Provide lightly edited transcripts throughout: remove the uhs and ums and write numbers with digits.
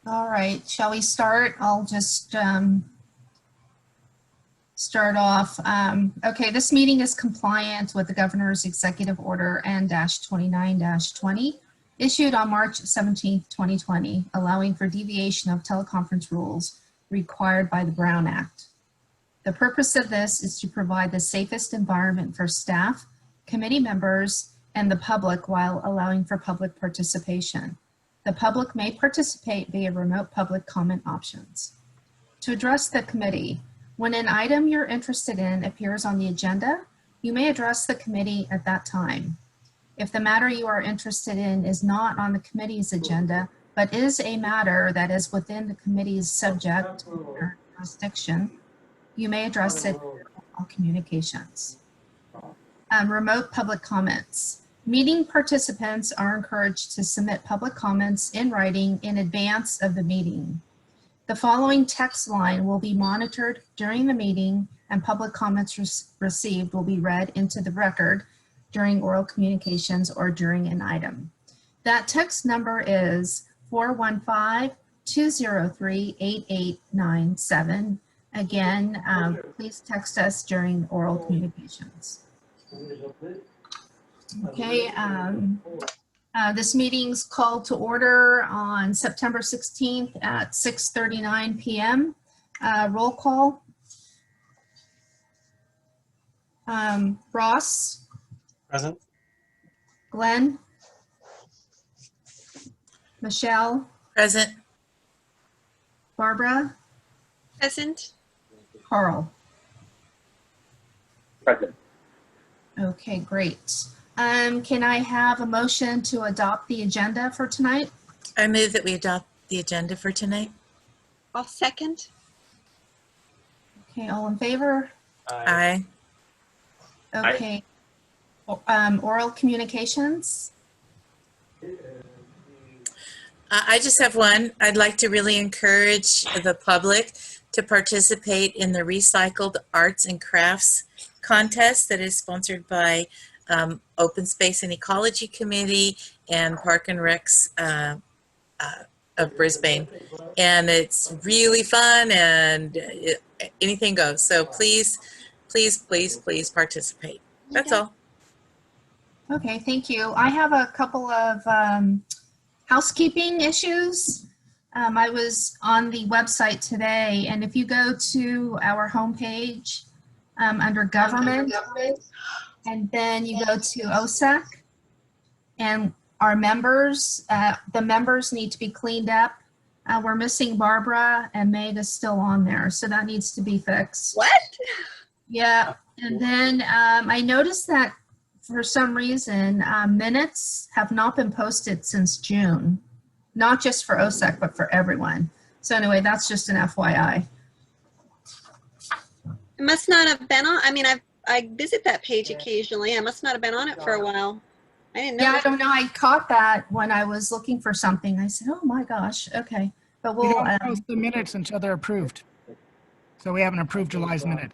All right, shall we start? I'll just start off. Okay, this meeting is compliant with the Governor's Executive Order N-29-20 issued on March 17th, 2020, allowing for deviation of teleconference rules required by the Brown Act. The purpose of this is to provide the safest environment for staff, committee members, and the public while allowing for public participation. The public may participate via remote public comment options. To address the committee, when an item you're interested in appears on the agenda, you may address the committee at that time. If the matter you are interested in is not on the committee's agenda, but is a matter that is within the committee's subject or jurisdiction, you may address it in all communications. Remote public comments. Meeting participants are encouraged to submit public comments in writing in advance of the meeting. The following text line will be monitored during the meeting, and public comments received will be read into the record during oral communications or during an item. That text number is 415-203-8897. Again, please text us during oral communications. Okay, this meeting's called to order on September 16th at 6:39 p.m. Roll call. Ross? Present. Glenn? Michelle? Present. Barbara? Present. Carl? Present. Okay, great. Can I have a motion to adopt the agenda for tonight? I move that we adopt the agenda for tonight. I'll second. Okay, all in favor? Aye. Okay. Oral communications? I just have one. I'd like to really encourage the public to participate in the Recycled Arts and Crafts contest that is sponsored by Open Space and Ecology Committee and Park and Recs of Brisbane. And it's really fun and anything goes. So please, please, please, please participate. That's all. Okay, thank you. I have a couple of housekeeping issues. I was on the website today, and if you go to our homepage under government, and then you go to OSEC, and our members, the members need to be cleaned up. We're missing Barbara, and Meg is still on there, so that needs to be fixed. What? Yeah, and then I noticed that for some reason, minutes have not been posted since June, not just for OSEC, but for everyone. So anyway, that's just an FYI. It must not have been on. I mean, I visit that page occasionally. I must not have been on it for a while. I didn't know. Yeah, I don't know. I caught that when I was looking for something. I said, oh my gosh, okay. But We we'll, don't post the minutes until they're approved. So we haven't approved July's minute.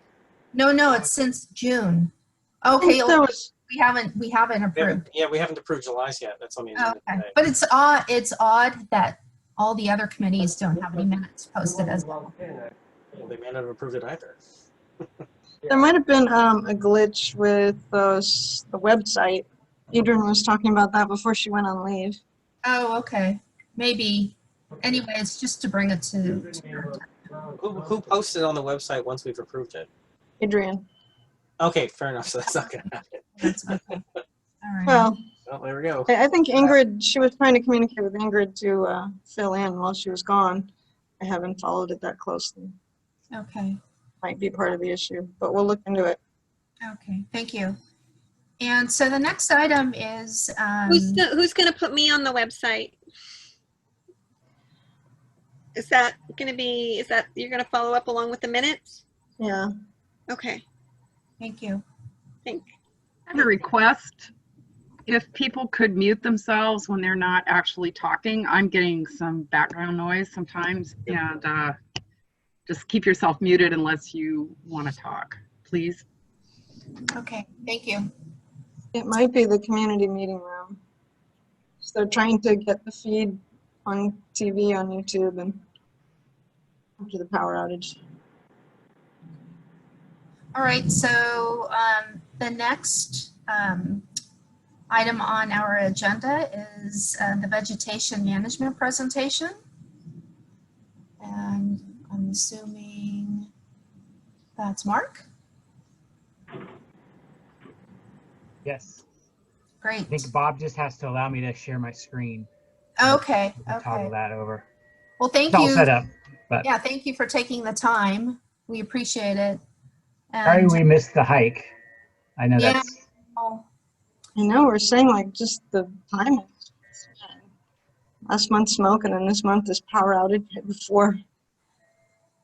no, it's since June. Okay, we haven't approved. Yeah, we haven't approved July's yet. That's on the agenda Okay, today. but it's odd that all the other committees don't have any minutes posted as well. Well, they may not have approved it either. There might have been a glitch with the website. Adrian was talking about that before she went on leave. Oh, okay. Maybe. Anyway, it's just to bring it to your attention. Who posted on the website once we've approved it? Adrian. Okay, fair enough. So that's not going to happen. That's okay. All right. Well, There we go. I think Ingrid, she was trying to communicate with Ingrid to fill in while she was gone. I haven't followed it that closely. Okay. Might be part of the issue, but we'll look into it. Okay. Thank you. And so the next item is Who's going to put me on the website? Is that going to be? Is that you're going to follow up along with the minutes? Yeah. Okay. thank you. Thank. I have a request. If people could mute themselves when they're not actually talking, I'm getting some background noise sometimes, and just keep yourself muted unless you want to talk, please. Okay. Thank you. It might be the community meeting room. So they're trying to get the feed on TV, on YouTube, and after the power outage. All right, so the next item on our agenda is the vegetation management presentation. And I'm assuming that's Mark. Yes. Great. I think Bob just has to allow me to share my screen. Okay, I can toggle okay. that over. Well, thank It's all you. set up, but Yeah, thank you for taking the time. We appreciate it. sorry And we missed the hike. I know yeah, that's, I know we're saying like just the timing. Last month smoking and this month is power outage before.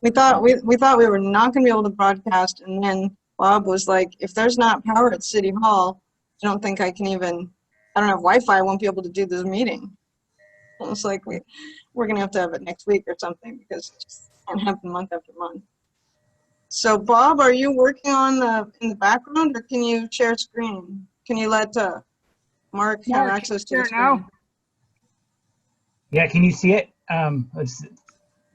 We thought we were not going to be able to broadcast, and then Bob was like, if there's not power at City Hall, I don't think I can even, I don't have Wi-Fi, I won't be able to do this meeting. It was like, we're going to have it next week or something because it just can't happen month after month. So Bob, are you working on in the background, or can you share screen? Can you let Mark have Mark, access to can the you screen? share now? Yeah, can you see it?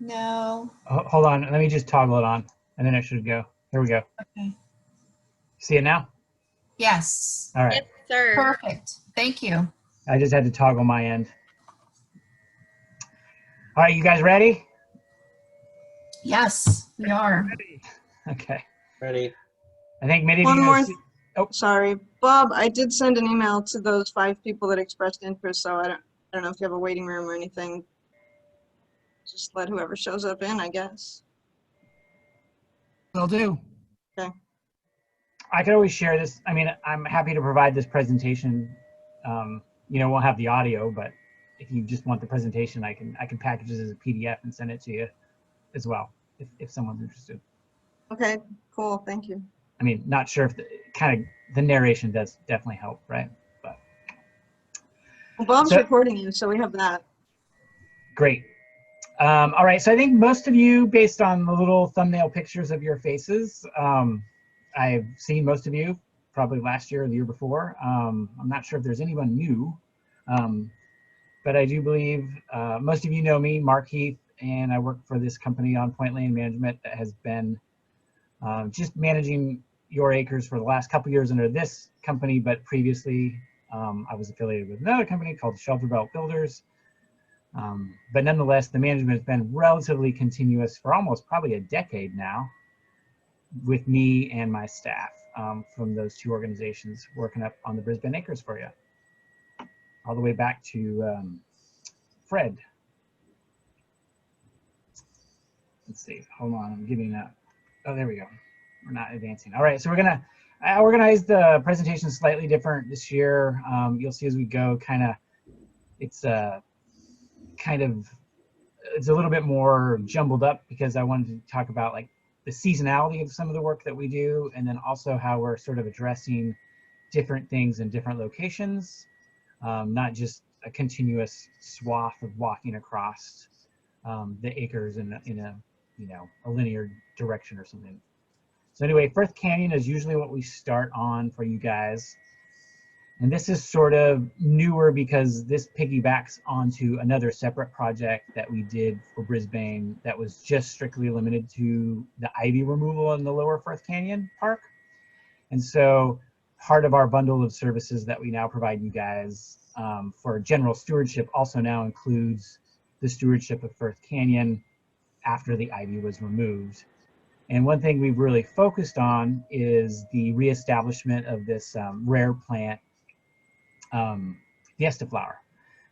no. Hold on, let me just toggle it on and then it should go. Here we go. Okay. See it now? Yes. All right. Yes, sir. Perfect. Thank you. I just had to toggle my end. All right, you guys ready? Yes, we are. Okay. Ready? I think many of One you more. oh. Sorry, Bob. I did send an email to those 5 people that expressed interest. So I don't know if you have a waiting room or anything. Just let whoever shows up in, I guess. Will do. Okay. I could always share this. I mean, I'm happy to provide this presentation. You know, we'll have the audio, but if you just want the presentation, I can package it as a PDF and send it to you as well, if someone's interested. Okay. Cool. Thank you. I mean, not sure if the narration does definitely help, right? But Well, Bob's So- recording you, so we have that. great. All right, so I think most of you, based on the little thumbnail pictures of your faces, I've seen most of you probably last year or the year before. I'm not sure if there's anyone new, but I do believe most of you know me, Mark Heath, and I work for this company on Point Land Management that has been just managing your acres for the last couple years under this company, but previously I was affiliated with another company called Shelter Belt Builders. But nonetheless, the management has been relatively continuous for almost probably a decade now with me and my staff from those 2 organizations working up on the Brisbane acres for you. All the way back to Fred. Let's see, hold on, I'm giving that. Oh, there we go. We're not advancing. All right, so we're gonna organize the presentation slightly different this year. You'll see as we go, it's a little bit more jumbled up because I wanted to talk about like the seasonality of some of the work that we do, and then also how we're sort of addressing different things in different locations, not just a continuous swath of walking across the acres in a a linear direction or something. So anyway, Firth Canyon is usually what we start on for you guys. And this is sort of newer because this piggybacks onto another separate project that we did for Brisbane that was just strictly limited to the ivy removal in the lower Firth Canyon Park. And so part of our bundle of services that we now provide you guys for general stewardship also now includes the stewardship of Firth Canyon after the ivy was removed. And one thing we've really focused on is the reestablishment of this rare plant, fiesta flower,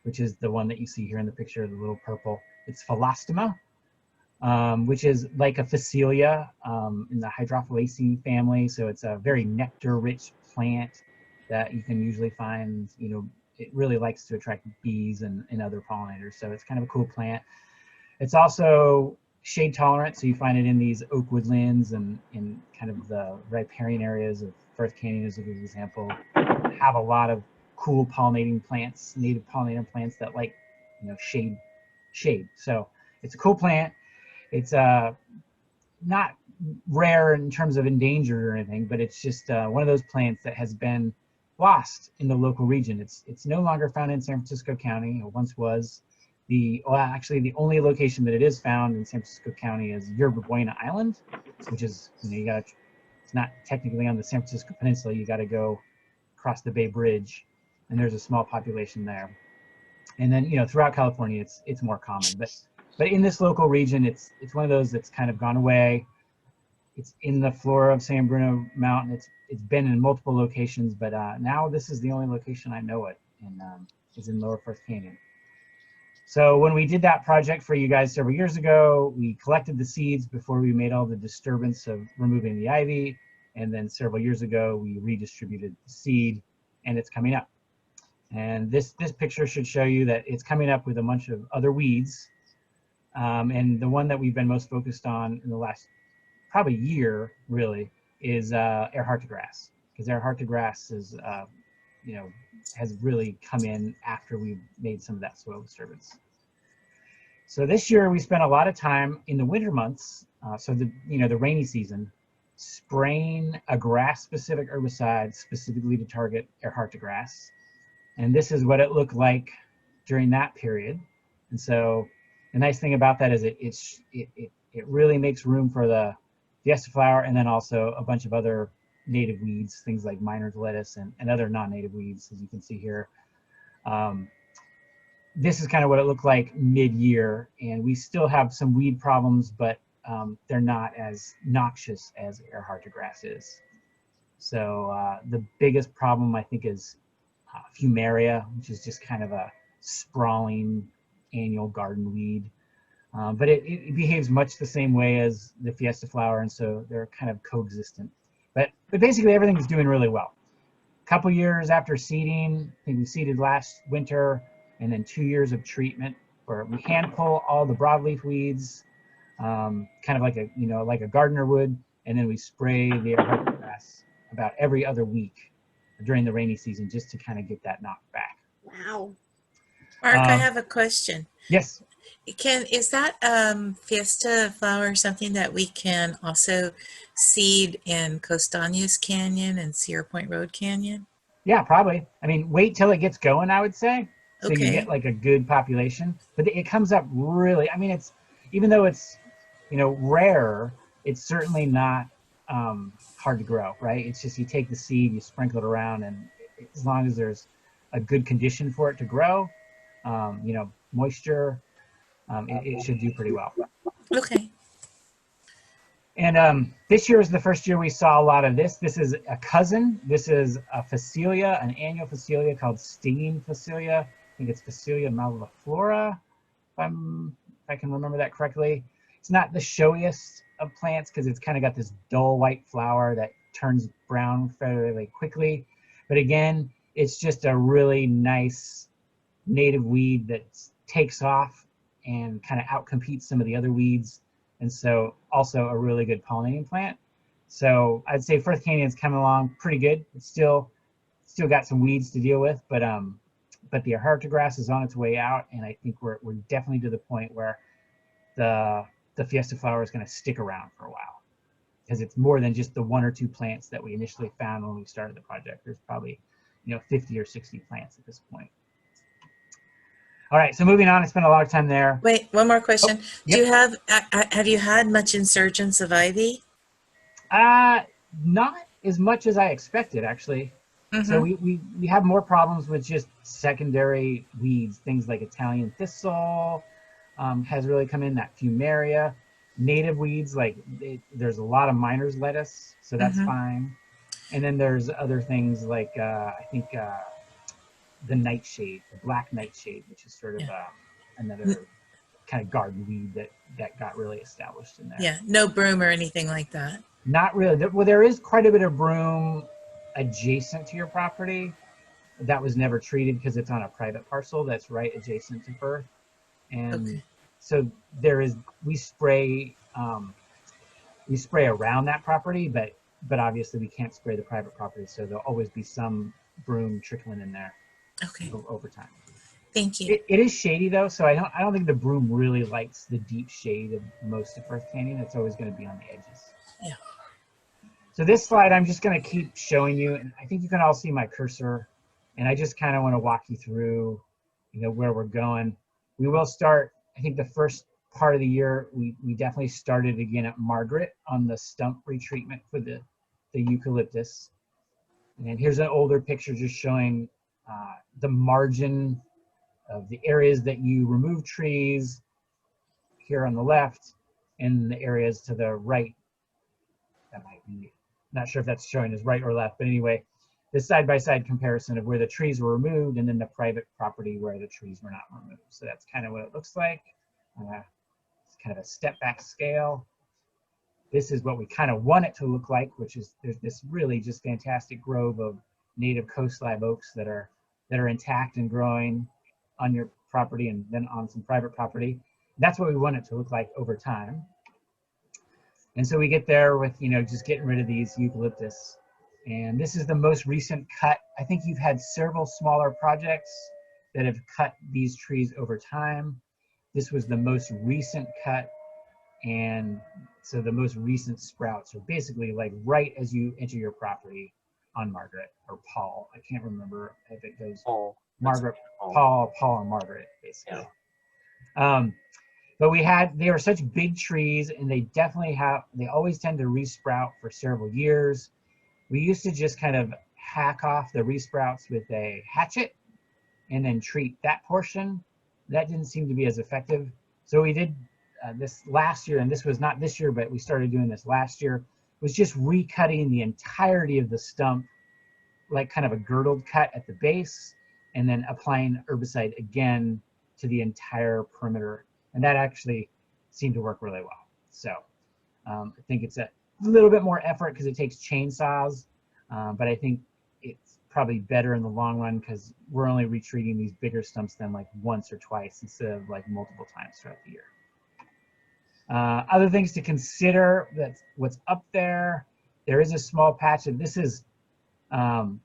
which is the one that you see here in the picture, the little purple. It's philostoma, which is like a phacelia in the Hydrophalaceae family. So it's a very nectar-rich plant that you can usually find, it really likes to attract bees and other pollinators. So it's kind of a cool plant. It's also shade tolerant, so you find it in these oak woodlands and in kind of the riparian areas of Firth Canyon is a good example. Have a lot of cool pollinating plants, native pollinating plants that like, shade. So it's a cool plant. It's not rare in terms of endangered or anything, but it's just one of those plants that has been lost in the local region. It's no longer found in San Francisco County. It once was. Well, actually, the only location that it is found in San Francisco County is Yerba Buena Island, which is, it's not technically on the San Francisco Peninsula. You got to go across the Bay Bridge, and there's a small population there. And then, throughout California, it's more common. But in this local region, it's one of those that's kind of gone away. It's in the floor of San Bruno Mountain. It's been in multiple locations, but now this is the only location I know it, and is in Lower Firth Canyon. So when we did that project for you guys several years ago, we collected the seeds before we made all the disturbance of removing the ivy. And then several years ago, we redistributed the seed, and it's coming up. And this picture should show you that it's coming up with a bunch of other weeds. And the one that we've been most focused on in the last probably year, really, is Ehrharta grass. Because Ehrharta grass is, has really come in after we've made some of that soil disturbance. So this year we spent a lot of time in the winter months, so the rainy season, spraying a grass-specific herbicide specifically to target Ehrharta grass. And this is what it looked like during that period. And so the nice thing about that is it really makes room for the fiesta flower, and then also a bunch of other native weeds, things like miner's lettuce and other non-native weeds, as you can see here. This is kind of what it looked like mid-year, and we still have some weed problems, but they're not as noxious as Ehrharta grass is. So the biggest problem, I think, is fumaria, which is just kind of a sprawling annual garden weed. But it behaves much the same way as the fiesta flower, and so they're kind of coexistent. But basically everything's doing really well. A couple years after seeding, I think we seeded last winter, and then 2 years of treatment where we hand pull all the broadleaf weeds, kind of like a gardener would, and then we spray the Ehrharta grass about every other week during the rainy season just to kind of get that knocked back. Wow. Mark, I have a question. Yes. Is that fiesta flower something that we can also seed in Costañas Canyon and Sierra Point Road Canyon? Yeah, probably. I mean, wait till it gets going, I would say. So Okay. you get like a good population. But it comes up really, I mean, it's, even though it's, rare, it's certainly not hard to grow, right? It's just you take the seed, you sprinkle it around, and as long as there's a good condition for it to grow, moisture, it should do pretty well. Okay. And this year is the first year we saw a lot of this. This is a cousin. This is a Phacelia, an annual Phacelia called stinging Phacelia. I think it's Phacelia maliflora, if I can remember that correctly. It's not the showiest of plants because it's kind of got this dull white flower that turns brown fairly quickly. But again, it's just a really nice native weed that takes off and kind of outcompetes some of the other weeds. And so also a really good pollinating plant. So I'd say Firth Canyon's coming along pretty good. It's still got some weeds to deal with, but the Ehrharta grass is on its way out, and I think we're definitely to the point where the fiesta flower is going to stick around for a while, because it's more than just the 1 or 2 plants that we initially found when we started the project. There's probably 50 or 60 plants at this point. All right, so moving on, I spent a lot of time there. Wait, one more question. Oh, Do you have you had much insurgence of ivy? Not as much as I expected, actually. Mm-hmm. So we have more problems with just secondary weeds, things like Italian thistle has really come in, that fumaria. Native weeds, there's a lot of miner's lettuce, so that's fine. And then there's other things like I think the nightshade, the black nightshade, which is sort of another kind of garden weed that got really established in there. Yeah, no broom or anything like that. Not really. Well, there is quite a bit of broom adjacent to your property that was never treated because it's on a private parcel that's right adjacent to Firth. And so we spray around that property, but obviously we can't spray the private property, so there'll always be some broom trickling in there over time. Thank you. It is shady though, so I don't think the broom really likes the deep shade of most of Firth Canyon. It's always going to be on the edges. Yeah. So this slide I'm just going to keep showing you, and I think you can all see my cursor, and I just kind of want to walk you through where we're going. We will start, I think the first part of the year, we definitely started again at Margaret on the stump retreatment for the eucalyptus. And here's an older picture just showing the margin of the areas that you remove trees here on the left and the areas to the right. That might be, not sure if that's showing as right or left, but anyway, this side-by-side comparison of where the trees were removed and then the private property where the trees were not removed. So that's kind of what it looks like. It's kind of a step back scale. This is what we kind of want it to look like, which is there's this really just fantastic grove of native coast live oaks that are intact and growing on your property and then on some private property. That's what we want it to look like over time. And so we get there with, you know, just getting rid of these eucalyptus. And this is the most recent cut. I think you've had several smaller projects that have cut these trees over time. This was the most recent cut. And so the most recent sprouts are basically like right as you enter your property on Margaret or Paul. I can't remember if it goes Paul. Margaret, Paul. Paul and Margaret, basically. Yeah. But they were such big trees, and they always tend to resprout for several years. We used to just kind of hack off the resprouts with a hatchet and then treat that portion. That didn't seem to be as effective. So we did this last year, and this was not this year, but we started doing this last year, was just recutting the entirety of the stump, like kind of a girdled cut at the base, and then applying herbicide again to the entire perimeter. And that actually seemed to work really well. So I think it's a little bit more effort because it takes chainsaws, but I think it's probably better in the long run because we're only retreating these bigger stumps than like once or twice instead of like multiple times throughout the year. Other things to consider, that's what's up there. There is a small patch, and this is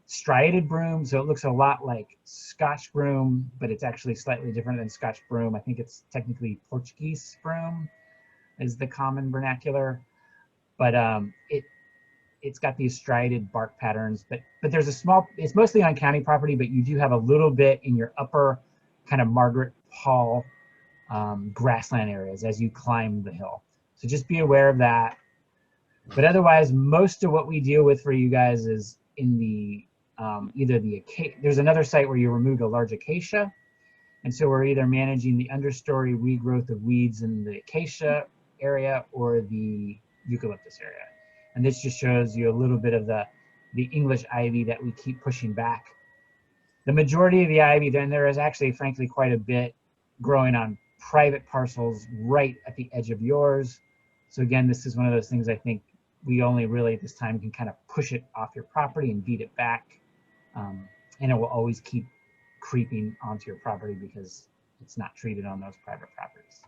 striated broom, so it looks a lot like Scotch broom, but it's actually slightly different than Scotch broom. I think it's technically Portuguese broom is the common vernacular, but it's got these striated bark patterns. But there's a small, it's mostly on county property, but you do have a little bit in your upper kind of Margaret Hall grassland areas as you climb the hill. So just be aware of that. But otherwise, most of what we deal with for you guys is in the either the there's another site where you removed a large acacia, and so we're either managing the understory regrowth of weeds in the acacia area or the eucalyptus area. And this just shows you a little bit of the English ivy that we keep pushing back. The majority of the ivy, then there is actually frankly quite a bit growing on private parcels right at the edge of yours. So again, this is one of those things I think we only really at this time can kind of push it off your property and beat it back. And it will always keep creeping onto your property because it's not treated on those private properties.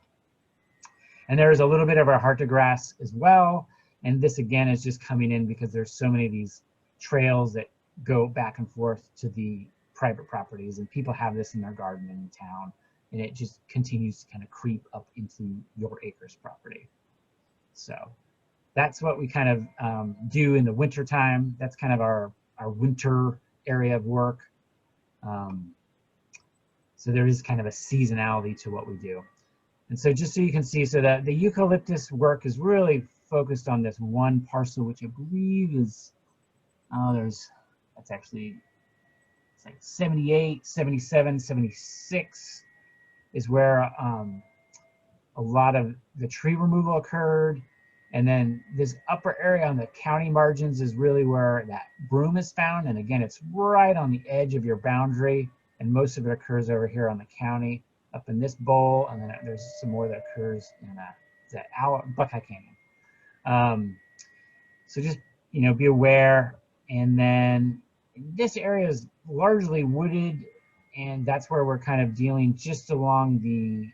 And there is a little bit of our heart of grass as well. And this again is just coming in because there's so many of these trails that go back and forth to the private properties, and people have this in their garden in town, and it just continues to kind of creep up into your acre's property. So that's what we kind of do in the winter time. That's kind of our winter area of work. So there is kind of a seasonality to what we do. And so just so you can see, so that the eucalyptus work is really focused on this one parcel, which I believe is, that's actually, it's like 78, 77, 76 is where a lot of the tree removal occurred. And then this upper area on the county margins is really where that broom is found. And again, it's right on the edge of your boundary. And most of it occurs over here on the county, up in this bowl. And then there's some more that occurs in that Buckeye Canyon. So just, you know, be aware. And then this area is largely wooded, and that's where we're kind of dealing just along the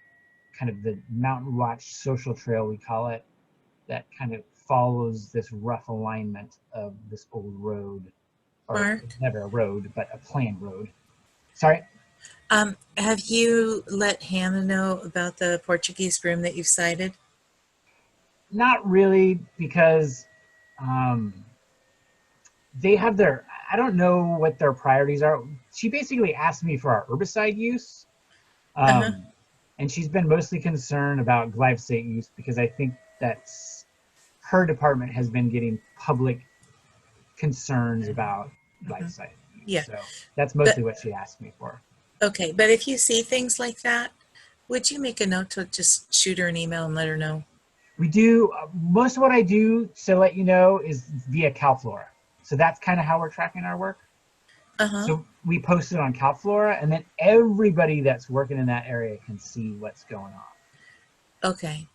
kind of the Mountain Watch social trail, we call it, that kind of follows this rough alignment of this old road, or Mark? never a road, but a planned road. Sorry? Have you let Hannah know about the Portuguese broom that you've cited? Not really, because they have their, I don't know what their priorities are. She basically asked me for our herbicide use. And And she's been mostly concerned about glyphosate use because I think that's her department has been getting public concerns about glyphosate use. Yeah. So that's mostly what she asked me for. Okay, but if you see things like that, would you make a note to just shoot her an email and let her know? We do, most of what I do to let you know is via CalFlora. So that's kind of how we're tracking our work. Uh-huh. So we post it on CalFlora, and then everybody that's working in that area can see what's going on. Okay.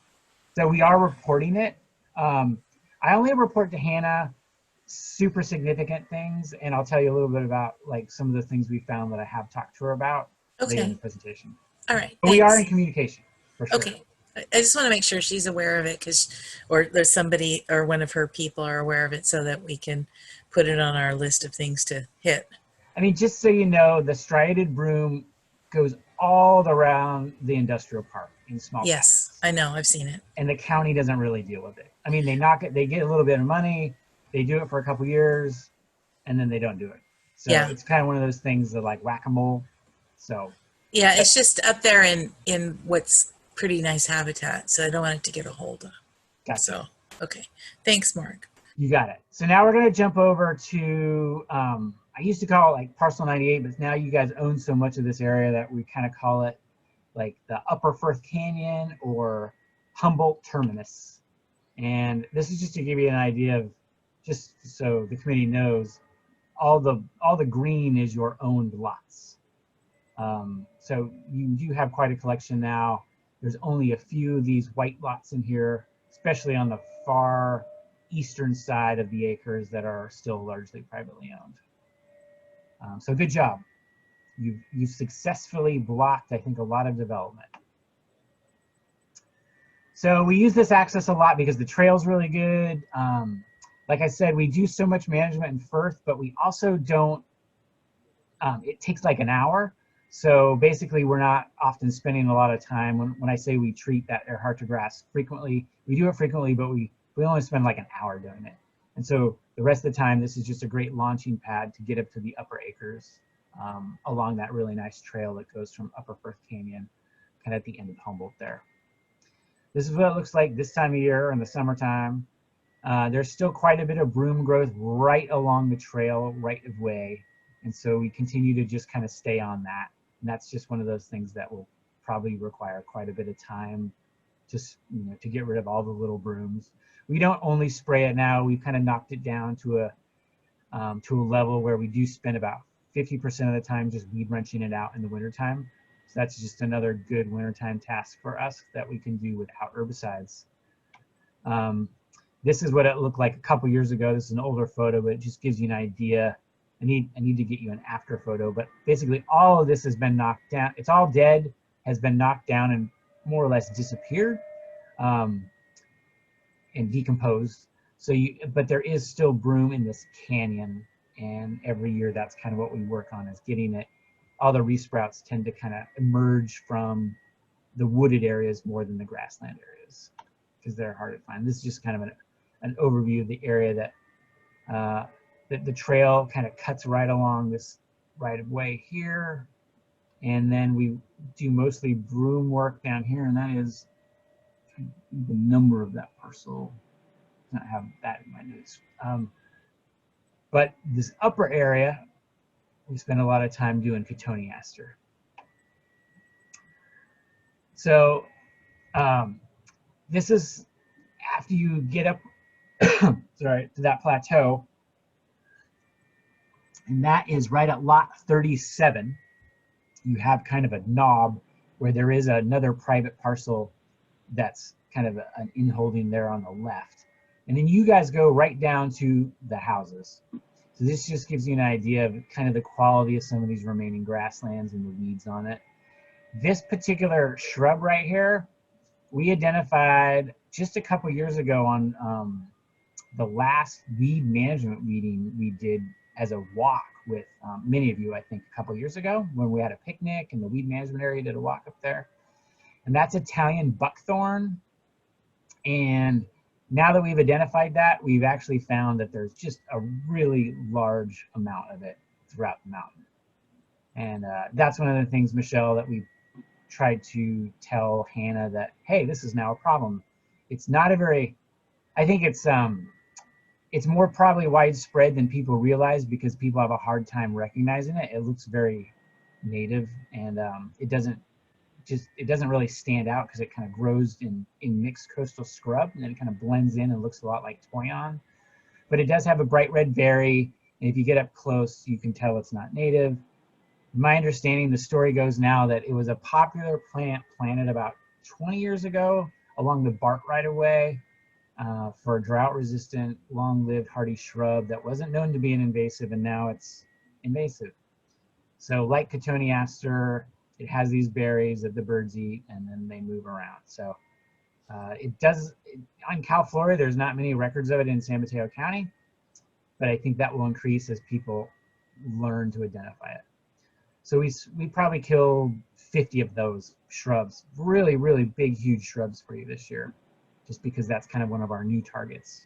So we are reporting it. I only report to Hannah super significant things, and I'll tell you a little bit about like some of the things we found that I have talked to her about later in the Okay. presentation. All right. But we are in Thanks. communication, for sure. Okay. I just want to make sure she's aware of it, or there's somebody or one of her people are aware of it, so that we can put it on our list of things to hit. I mean, just so you know, the striated broom goes all around the industrial park in small Yes, patches. I know. I've seen it. And the county doesn't really deal with it. I mean, they knock it, they get a little bit of money, they do it for a couple years, and then they don't do it. So Yeah. it's kind of one of those things that like whack-a-mole. So Yeah, it's just up there in what's pretty nice habitat, so I don't want it to get a hold of. gotcha. So, okay. Thanks, Mark. You got it. So now we're going to jump over to, I used to call it like Parcel 98, but now you guys own so much of this area that we kind of call it like the Upper Firth Canyon or Humboldt Terminus. And this is just to give you an idea of, just so the committee knows, all the green is your owned lots. So you do have quite a collection now. There's only a few of these white lots in here, especially on the far eastern side of the acres that are still largely privately owned. So good job. You've successfully blocked, I think, a lot of development. So we use this access a lot because the trail's really good. Like I said, we do so much management in Firth, but we also don't, it takes like an hour. So basically we're not often spending a lot of time. When I say we treat that Earhart to grass frequently, we do it frequently, but we only spend like an hour doing it. And so the rest of the time, this is just a great launching pad to get up to the upper acres along that really nice trail that goes from Upper Firth Canyon, kind of at the end of Humboldt there. This is what it looks like this time of year in the summertime. There's still quite a bit of broom growth right along the trail, right of way. And so we continue to just kind of stay on that. And that's just one of those things that will probably require quite a bit of time just, to get rid of all the little brooms. We don't only spray it now. We've kind of knocked it down to a level where we do spend about 50% of the time just weed wrenching it out in the wintertime. So that's just another good wintertime task for us that we can do without herbicides. This is what it looked like a couple years ago. This is an older photo, but it just gives you an idea. I need to get you an after photo, but basically all of this has been knocked down. It's all dead, has been knocked down and more or less disappeared and decomposed. So but there is still broom in this canyon, and every year that's kind of what we work on, is getting it. All the resprouts tend to kind of emerge from the wooded areas more than the grassland areas because they're hard to find. This is just kind of an overview of the area that the trail kind of cuts right along this right of way here. And then we do mostly broom work down here, and that is the number of that parcel. I don't have that in my notes. But this upper area, we spend a lot of time doing cotoneaster. So this is after you get up sorry, to that plateau, and that is right at lot 37. You have kind of a knob where there is another private parcel that's kind of an inholding there on the left. And then you guys go right down to the houses. So this just gives you an idea of kind of the quality of some of these remaining grasslands and the weeds on it. This particular shrub right here, we identified just a couple years ago on the last weed management meeting we did as a walk with many of you, I think a couple years ago, when we had a picnic in the weed management area, did a walk up there. And that's Italian buckthorn. And now that we've identified that, we've actually found that there's just a really large amount of it throughout the mountain. And that's one of the things, Michelle, that we tried to tell Hannah that, hey, this is now a problem. It's not a very, I think it's more probably widespread than people realize because people have a hard time recognizing it. It looks very native, and it doesn't really stand out because it kind of grows in mixed coastal scrub, and then it kind of blends in and looks a lot like toyon. But it does have a bright red berry, and if you get up close, you can tell it's not native. My understanding, the story goes now that it was a popular plant planted about 20 years ago along the Bart right-of-way for a drought-resistant, long-lived hardy shrub that wasn't known to be an invasive, and now it's invasive. So like cotoneaster, it has these berries that the birds eat, and then they move around. So on Cal Florida, there's not many records of it in San Mateo County, but I think that will increase as people learn to identify it. So we probably killed 50 of those shrubs, really, really big, huge shrubs for you this year, just because that's kind of one of our new targets.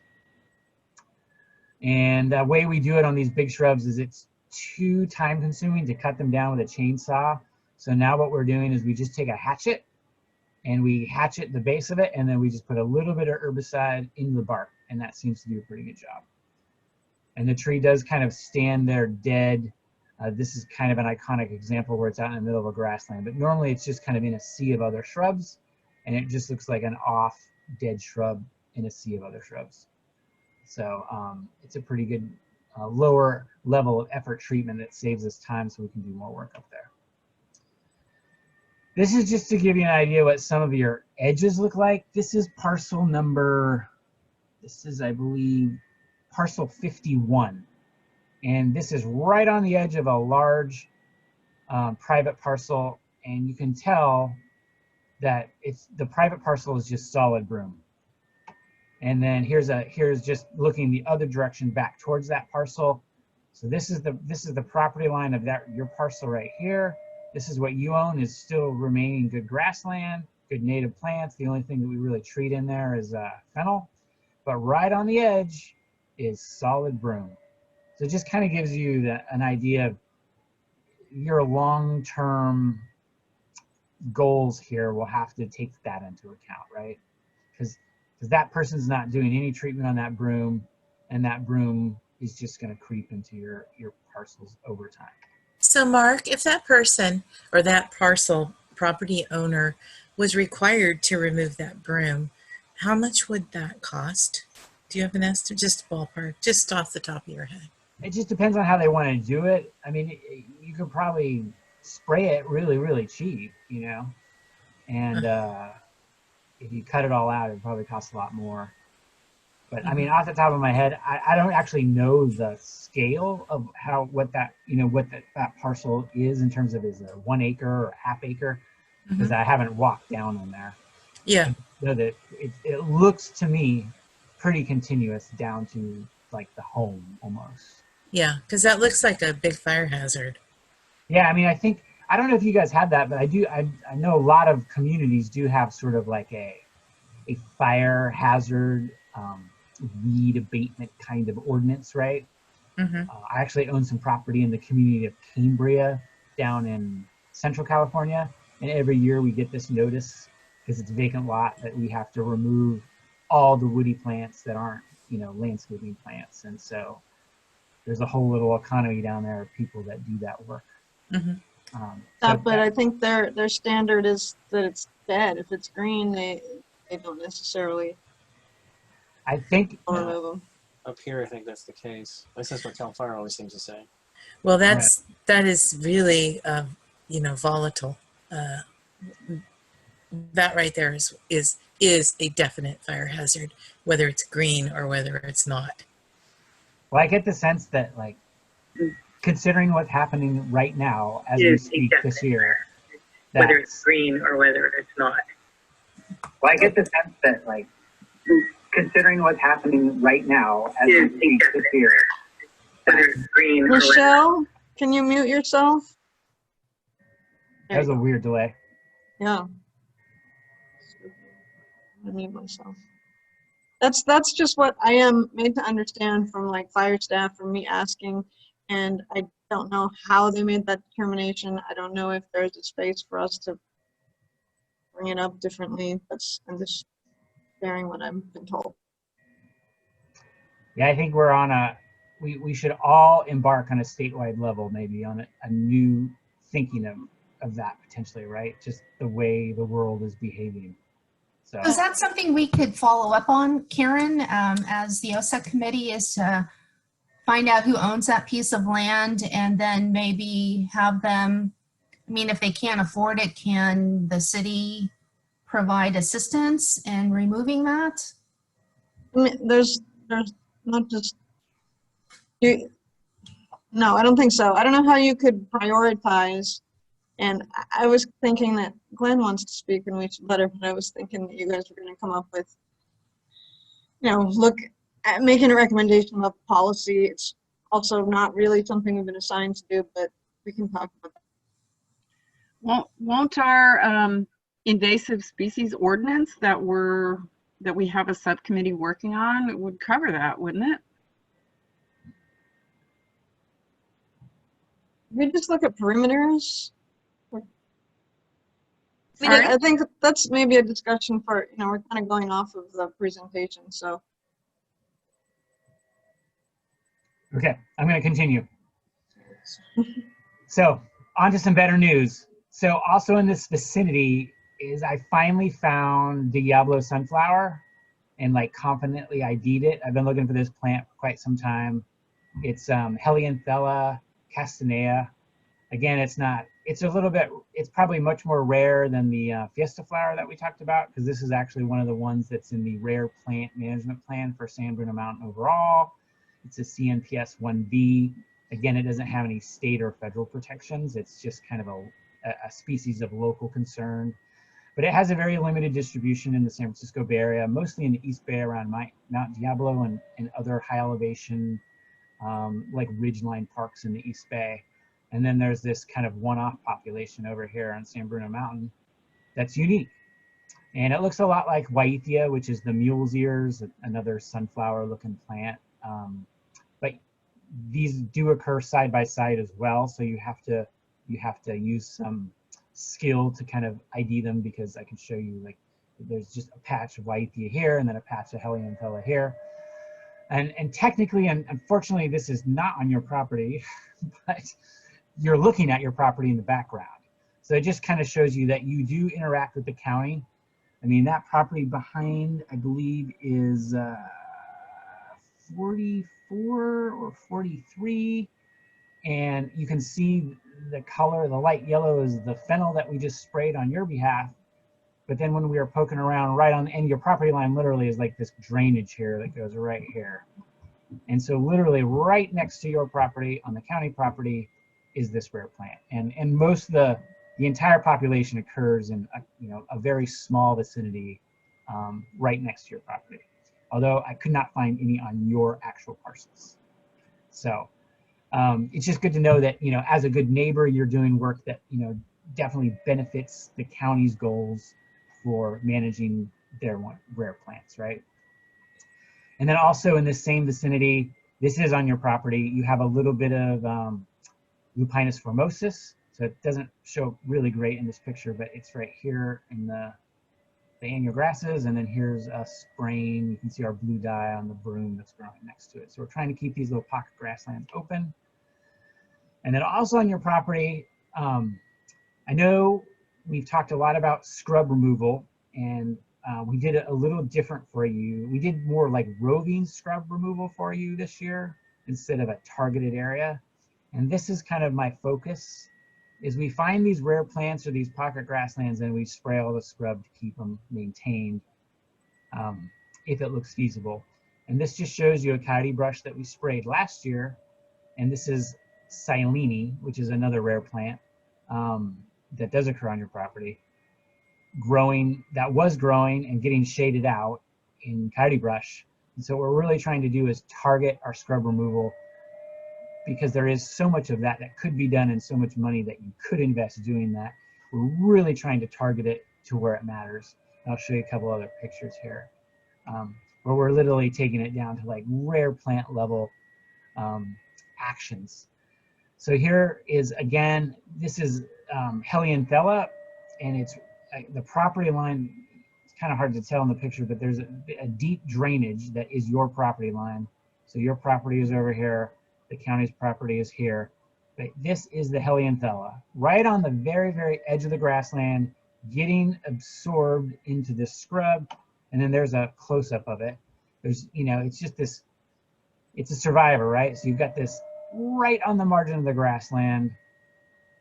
And the way we do it on these big shrubs is it's too time consuming to cut them down with a chainsaw. So now what we're doing is we just take a hatchet and we hatchet the base of it, and then we just put a little bit of herbicide into the bark, and that seems to do a pretty good job. And the tree does kind of stand there dead. This is kind of an iconic example where it's out in the middle of a grassland, but normally it's just kind of in a sea of other shrubs, and it just looks like an off dead shrub in a sea of other shrubs. So it's a pretty good lower level of effort treatment that saves us time so we can do more work up there. This is just to give you an idea what some of your edges look like. This is parcel number, I believe, parcel 51. And this is right on the edge of a large private parcel. And you can tell that the private parcel is just solid broom. And then here's just looking the other direction back towards that parcel. So this is the property line of your parcel right here. This is what you own, is still remaining good grassland, good native plants. The only thing that we really treat in there is fennel. But right on the edge is solid broom. So it just kind of gives you an idea of your long-term goals here will have to take that into account, right? Because that person's not doing any treatment on that broom, and that broom is just going to creep into your parcels over time. So Mark, if that person or that parcel property owner was required to remove that broom, how much would that cost? Do you have an estimate? Just ballpark, just off the top of your head. It just depends on how they want to do it. I mean, you could probably spray it really, really cheap, you know, and if you cut it all out, it'd probably cost a lot more. But I mean, off the top of my head, I don't actually know the scale of what that parcel is in terms of is it 1 acre or half acre, because I haven't walked down on there. Yeah. So that it looks to me pretty continuous down to like the home almost. Yeah, because that looks like a big fire hazard. Yeah, I mean, I don't know if you guys have that, but I know a lot of communities do have sort of like a fire hazard weed abatement kind of ordinance, right? I actually own some property in the community of Cambria down in Central California, and every year we get this notice because it's a vacant lot that we have to remove all the woody plants that aren't, landscaping plants. And so there's a whole little economy down there of people that do that work. But I think their standard is that it's dead. If it's green, they don't necessarily remove them. Up here, I think that's the case. At least that's what Cal Fire always seems to say. Well, that is really, volatile. That right there is a definite fire hazard, whether it's green or whether it's not. Well, I get the sense that, like, considering what's happening right now as we speak this year, whether it's green or whether it's not. Well, I get the sense that, like, considering what's happening right now as we speak this year, whether it's green or Michelle, can you mute yourself? That was a weird delay. Yeah. I mute myself. That's just what I am made to understand from like fire staff, from me asking, and I don't know how they made that determination. I don't know if there's a space for us to bring it up differently. I'm just sharing what I've been told. Yeah, I think we're on we should all embark on a statewide level, maybe on a new thinking of that potentially, right? Just the way the world is behaving. So Is that something we could follow up on, Karen, as the OSEC committee, is to find out who owns that piece of land and then maybe have them, I mean, if they can't afford it, can the city provide assistance in removing that? I mean, there's not just you. No, I don't think so. I don't know how you could prioritize. And I was thinking that Glenn wants to speak and we should let her, but I was thinking that you guys were going to come up with, look at making a recommendation about policy. It's also not really something we've been assigned to do, but we can talk about that. Won't our invasive species ordinance that we have a subcommittee working on would cover that, wouldn't it? We just look at perimeters. Sorry? I think that's maybe a discussion for, we're kind of going off of the presentation, so. okay, I'm going to continue. So on to some better news. So also in this vicinity is I finally found Diablo sunflower and like confidently ID'd it. I've been looking for this plant for quite some time. It's Helianthella castanea. Again, it's probably much more rare than the Fiesta flower that we talked about, because this is actually one of the ones that's in the rare plant management plan for San Bruno Mountain overall. It's a CNPS 1B. Again, it doesn't have any state or federal protections. It's just kind of a species of local concern. But it has a very limited distribution in the San Francisco Bay Area, mostly in the East Bay around Mount Diablo and other high elevation like ridgeline parks in the East Bay. And then there's this kind of one-off population over here on San Bruno Mountain that's unique. And it looks a lot like Waiithia, which is the mule's ears, another sunflower looking plant. But these do occur side by side as well. So you have to use some skill to kind of ID them, because I can show you, like, there's just a patch of Waiithia here and then a patch of Helianthella here. And technically, and unfortunately, this is not on your property, but you're looking at your property in the background. So it just kind of shows you that you do interact with the county. I mean, that property behind, I believe, is 44 or 43. And you can see the color, the light yellow is the fennel that we just sprayed on your behalf. But then when we were poking around right on the end of your property line, literally is like this drainage here that goes right here. And so literally right next to your property on the county property is this rare plant. And most of the entire population occurs in a very small vicinity right next to your property. Although I could not find any on your actual parcels. So it's just good to know that, as a good neighbor, you're doing work that, definitely benefits the county's goals for managing their rare plants, right? And then also in this same vicinity, this is on your property, you have a little bit of Lupinus formosus. So it doesn't show really great in this picture, but it's right here in the annual grasses. And then here's a spraying. You can see our blue dye on the broom that's growing next to it. So we're trying to keep these little pocket grasslands open. And then also on your property, I know we've talked a lot about scrub removal, and we did it a little different for you. We did more like roving scrub removal for you this year instead of a targeted area. And this is kind of my focus, is we find these rare plants or these pocket grasslands and we spray all the scrub to keep them maintained if it looks feasible. And this just shows you a coyote brush that we sprayed last year. And this is Silene, which is another rare plant that does occur on your property, that was growing and getting shaded out in coyote brush. And so what we're really trying to do is target our scrub removal, because there is so much of that could be done and so much money that you could invest doing that. We're really trying to target it to where it matters. And I'll show you a couple other pictures here where we're literally taking it down to like rare plant level actions. So here is, again, this is Helianthella, and the property line, it's kind of hard to tell in the picture, but there's a deep drainage that is your property line. So your property is over here, the county's property is here. But this is the Helianthella, right on the very, very edge of the grassland, getting absorbed into this scrub. And then there's a close-up of it. There's, you know, it's just this, it's a survivor, right? So you've got this right on the margin of the grassland.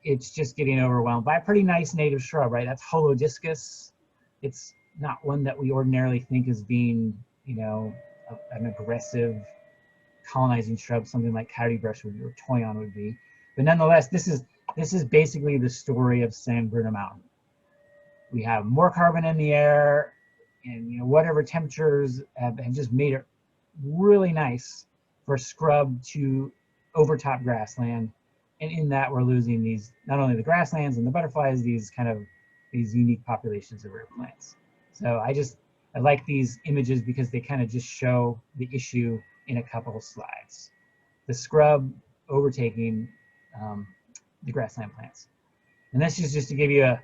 It's just getting overwhelmed by a pretty nice native shrub, right? That's Holodiscus. It's not one that we ordinarily think as being, you know, an aggressive colonizing shrub, something like coyote brush or toyon would be. But nonetheless, this is basically the story of San Bruno Mountain. We have more carbon in the air, and you know, whatever temperatures have just made it really nice for scrub to overtop grassland. And in that, we're losing these, not only the grasslands and the butterflies, these unique populations of rare plants. So I like these images because they kind of just show the issue in a couple of slides. The scrub overtaking the grassland plants. And this is just to give you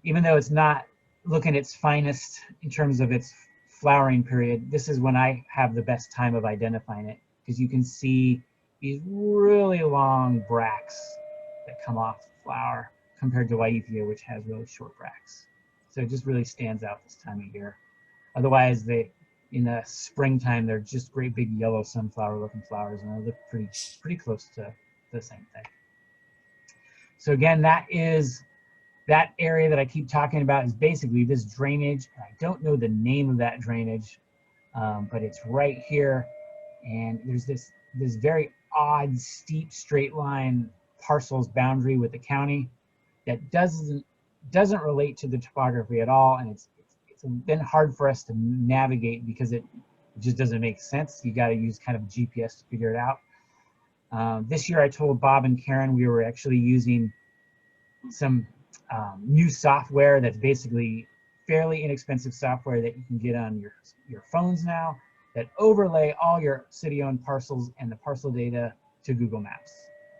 even though it's not looking its finest in terms of its flowering period, this is when I have the best time of identifying it, because you can see these really long bracts that come off the flower compared to Wyethia, which has really short bracts. So it just really stands out this time of year. Otherwise, in the springtime, they're just great big yellow sunflower looking flowers, and they look pretty close to the same thing. So again, that area that I keep talking about is basically this drainage. I don't know the name of that drainage, but it's right here. And there's this very odd, steep, straight line parcels boundary with the county that doesn't relate to the topography at all. And it's been hard for us to navigate because it just doesn't make sense. You got to use kind of GPS to figure it out. This year I told Bob and Karen we were actually using some new software that's basically fairly inexpensive software that you can get on your phones now that overlay all your city-owned parcels and the parcel data to Google Maps.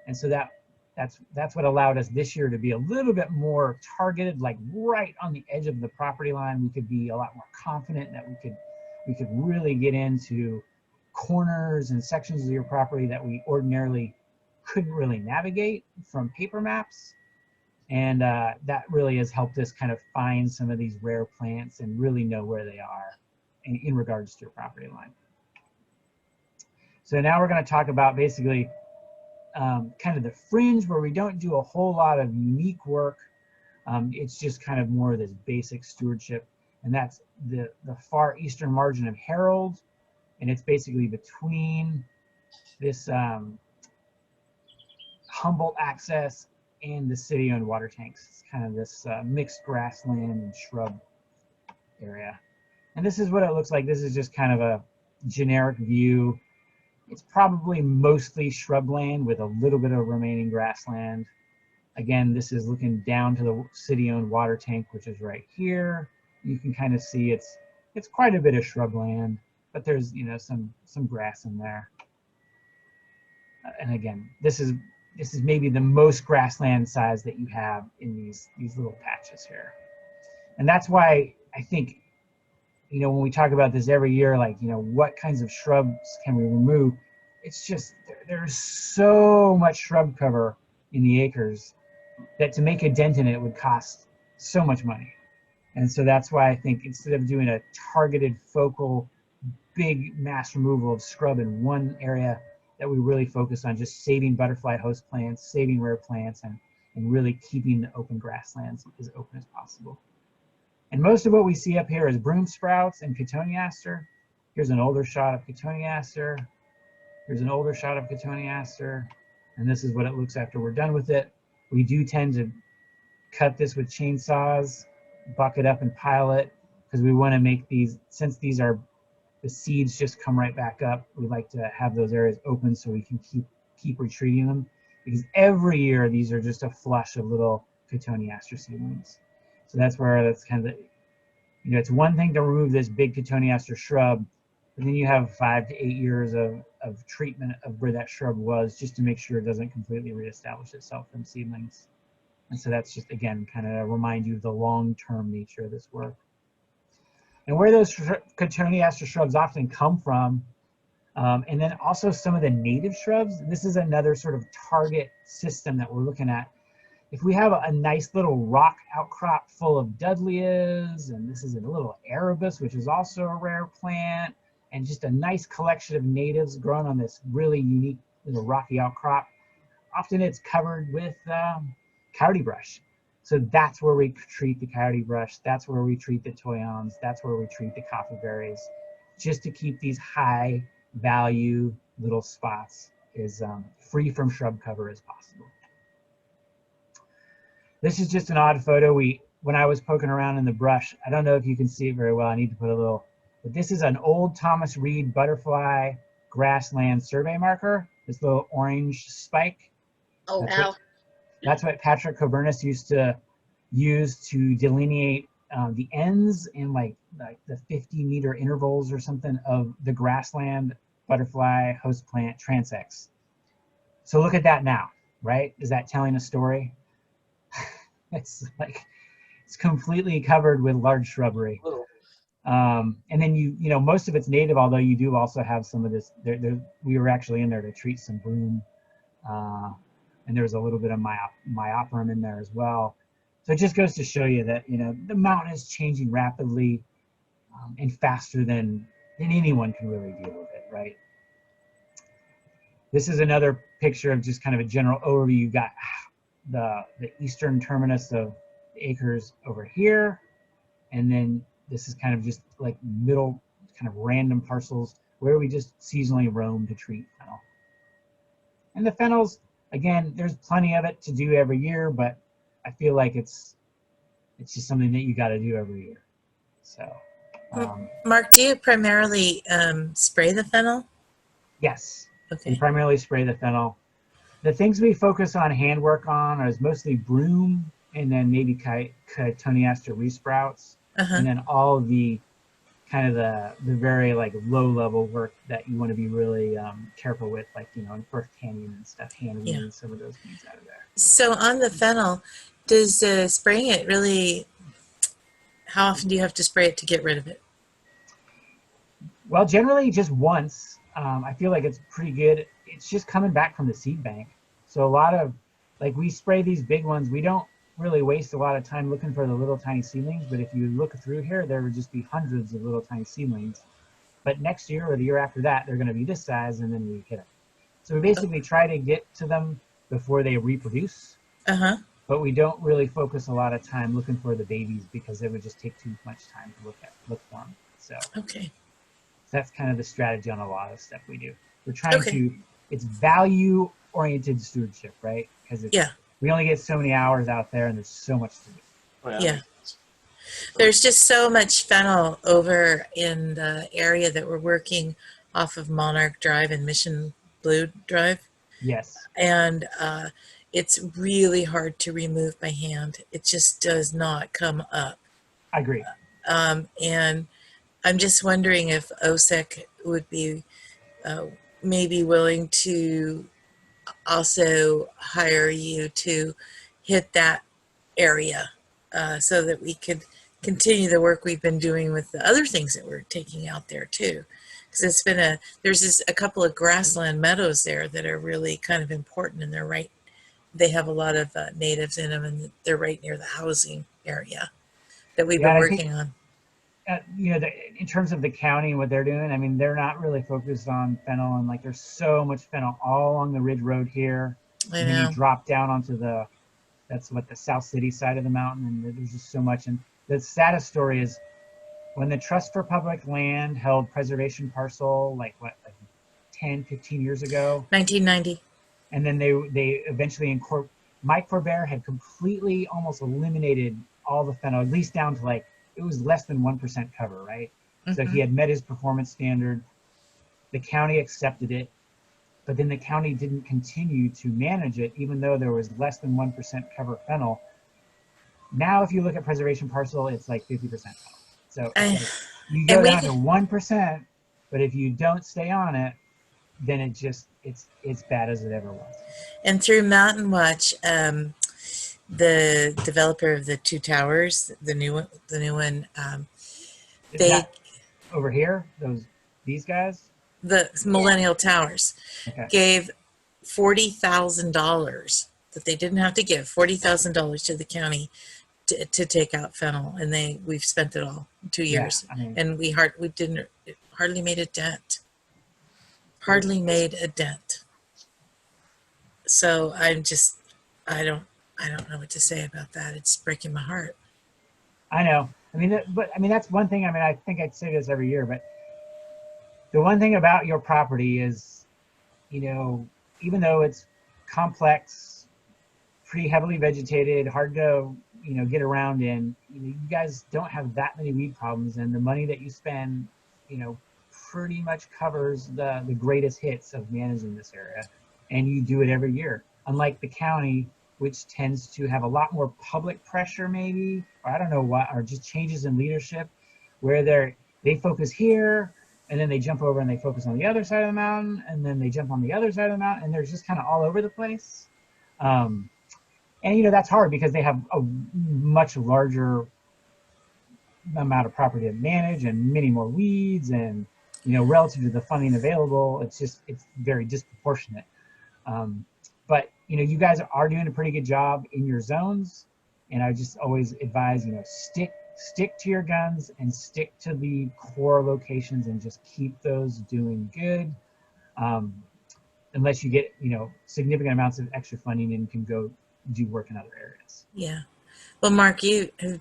And so that's what allowed us this year to be a little bit more targeted, like right on the edge of the property line. We could be a lot more confident that we could really get into corners and sections of your property that we ordinarily couldn't really navigate from paper maps. And that really has helped us kind of find some of these rare plants and really know where they are in regards to your property line. So now we're going to talk about basically kind of the fringe where we don't do a whole lot of unique work. It's just kind of more of this basic stewardship. And that's the far eastern margin of Harold. And it's basically between this Humboldt access and the city-owned water tanks. It's kind of this mixed grassland and shrub area. And this is what it looks like. This is just kind of a generic view. It's probably mostly shrubland with a little bit of remaining grassland. Again, this is looking down to the city-owned water tank, which is right here. You can kind of see it's quite a bit of shrubland, but there's, you know, some grass in there. And again, this is maybe the most grassland size that you have in these little patches here. And that's why I think, you know, when we talk about this every year, like, you know, what kinds of shrubs can we remove? It's just, there's so much shrub cover in the acres that to make a dent in it would cost so much money. And so that's why I think instead of doing a targeted, focal, big mass removal of scrub in one area, that we really focus on just saving butterfly host plants, saving rare plants, and really keeping the open grasslands as open as possible. And most of what we see up here is broom sprouts and cotoneaster. Here's an older shot of cotoneaster. Here's an older shot of cotoneaster. And this is what it looks after we're done with it. We do tend to cut this with chainsaws, buck it up and pile it, because we want to make these, since these are, the seeds just come right back up, we like to have those areas open so we can keep retreating them, because every year these are just a flush of little cotoneaster seedlings. So that's kind of the, you know, it's one thing to remove this big cotoneaster shrub, but then you have 5 to 8 years of treatment of where that shrub was, just to make sure it doesn't completely reestablish itself from seedlings. And so that's just, again, kind of remind you of the long-term nature of this work. And where those cotoneaster shrubs often come from, and then also some of the native shrubs. This is another sort of target system that we're looking at. If we have a nice little rock outcrop full of dudleas, and this is a little arabis, which is also a rare plant, and just a nice collection of natives grown on this really unique little rocky outcrop, often it's covered with coyote brush. So that's where we treat the coyote brush. That's where we treat the toyons. That's where we treat the coffee berries, just to keep these high value little spots as free from shrub cover as possible. This is just an odd photo. When I was poking around in the brush, I don't know if you can see it very well. I need to put a little, but this is an old Thomas Reed butterfly grassland survey marker. This little orange spike. Oh, That's wow. That's what Patrick Coburnis used to use to delineate the ends in like the 50-meter intervals or something of the grassland butterfly host plant transects. So look at that now, right? Is that telling a story? It's like, it's completely covered with large shrubbery. And then you know, most of it's native, although you do also have some of this. We were actually in there to treat some broom. And there's a little bit of myoperum in there as well. So it just goes to show you that, you know, the mountain is changing rapidly and faster than anyone can really deal with it, right? This is another picture of just kind of a general overview. You've got the eastern terminus of the acres over here. And then this is kind of just like middle, kind of random parcels where we just seasonally roam to treat fennel. And the fennels, again, there's plenty of it to do every year, but I feel like it's just something that you got to do every year. So, Mark, do you primarily spray the fennel? yes, we Okay. primarily spray the fennel. The things we focus on handwork on is mostly broom, and then maybe cotoneaster resprouts, and then all the kind of the very like low level work that you want to be really careful with, like, you know, in Firth Canyon and stuff, hand weeding some of those things out of there. So on the fennel, does spraying it really, how often do you have to spray it to get rid of it? Well, generally just once. I feel like it's pretty good. It's just coming back from the seed bank. So a lot of, like, we spray these big ones. We don't really waste a lot of time looking for the little tiny seedlings, but if you look through here, there would just be hundreds of little tiny seedlings. But next year or the year after that, they're going to be this size, and then we hit them. So we basically try to get to them before they reproduce. But we don't really focus a lot of time looking for the babies because it would just take too much time to look for them. So Okay. that's kind of the strategy on a lot of stuff we do. We're trying to, it's value oriented stewardship, right? Because we only get so many hours out there and there's so much to do. Oh, Yeah. There's just so much fennel over in the area that we're working off of Monarch Drive and Mission Blue Drive. Yes. And it's really hard to remove by hand. It just does not come up. I agree. And I'm just wondering if OSEC would be maybe willing to also hire you to hit that area so that we could continue the work we've been doing with the other things that we're taking out there too. Because it's been there's a couple of grassland meadows there that are really kind of important, and they have a lot of natives in them, and they're right near the housing area that we've been working on. You know, in terms of the county and what they're doing, I mean, they're not really focused on fennel, and like there's so much fennel all along the Ridge Road here. I and know. then you drop down onto that's what the South City side of the mountain, and there's just so much. And the saddest story is when the Trust for Public Land held preservation parcel, like 10, 15 years ago. 1990. And then they eventually Mike Forbear had completely almost eliminated all the fennel, at least down to like, it was less than 1% cover, right? So he had met his performance standard. The county accepted it, but then the county didn't continue to manage it, even though there was less than 1% cover fennel. Now, if you look at preservation parcel, it's like 50% fennel. So you go down to 1%, but if you don't stay on it, then it's bad as it ever was. And through Mountain Watch, the developer of the two towers, the new one, Is they that over here, these guys? the Millennial Towers Okay. gave $40,000 that they didn't have to give, $40,000 to the county to take out fennel, and we've spent it all in 2 years, Yeah, I mean, and we hardly made a dent. Hardly made a dent. So I don't know what to say about that. It's breaking my heart. I know. I mean, but I mean, that's one thing. I mean, I think I'd say this every year, but the one thing about your property is, you know, even though it's complex, pretty heavily vegetated, hard to, you know, get around in, you guys don't have that many weed problems, and the money that you spend, you know, pretty much covers the greatest hits of managing this area, and you do it every year. Unlike the county, which tends to have a lot more public pressure, maybe, or I don't know what, or just changes in leadership, where they focus here, and then they jump over and they focus on the other side of the mountain, and then they jump on the other side of the mountain, and they're just kind of all over the place. And you know, that's hard because they have a much larger amount of property to manage and many more weeds, and you know, relative to the funding available, it's very disproportionate. But you know, you guys are doing a pretty good job in your zones, and I just always advise, you know, stick to your guns and stick to the core locations and just keep those doing good. Unless you get, you know, significant amounts of extra funding and can go do work in other areas. Yeah. Well, Mark, you have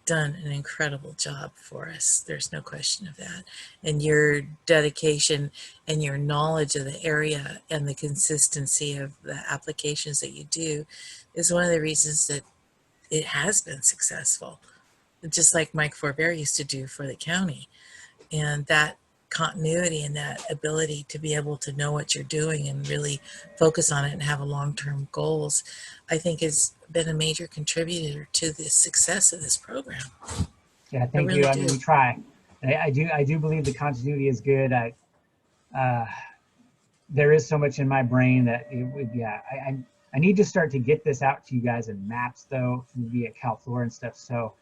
done an incredible job for us. There's no question of that. And your dedication and your knowledge of the area and the consistency of the applications that you do is one of the reasons that it has been successful. Just like Mike Forbear used to do for the county. And that continuity and that ability to be able to know what you're doing and really focus on it and have a long-term goals, I think has been a major contributor to the success of this program. Yeah, thank really you. I do. mean, we try. I do believe the continuity is good. There is so much in my brain that it would, yeah, I need to start to get this out to you guys in maps though, via CalFlora and stuff, so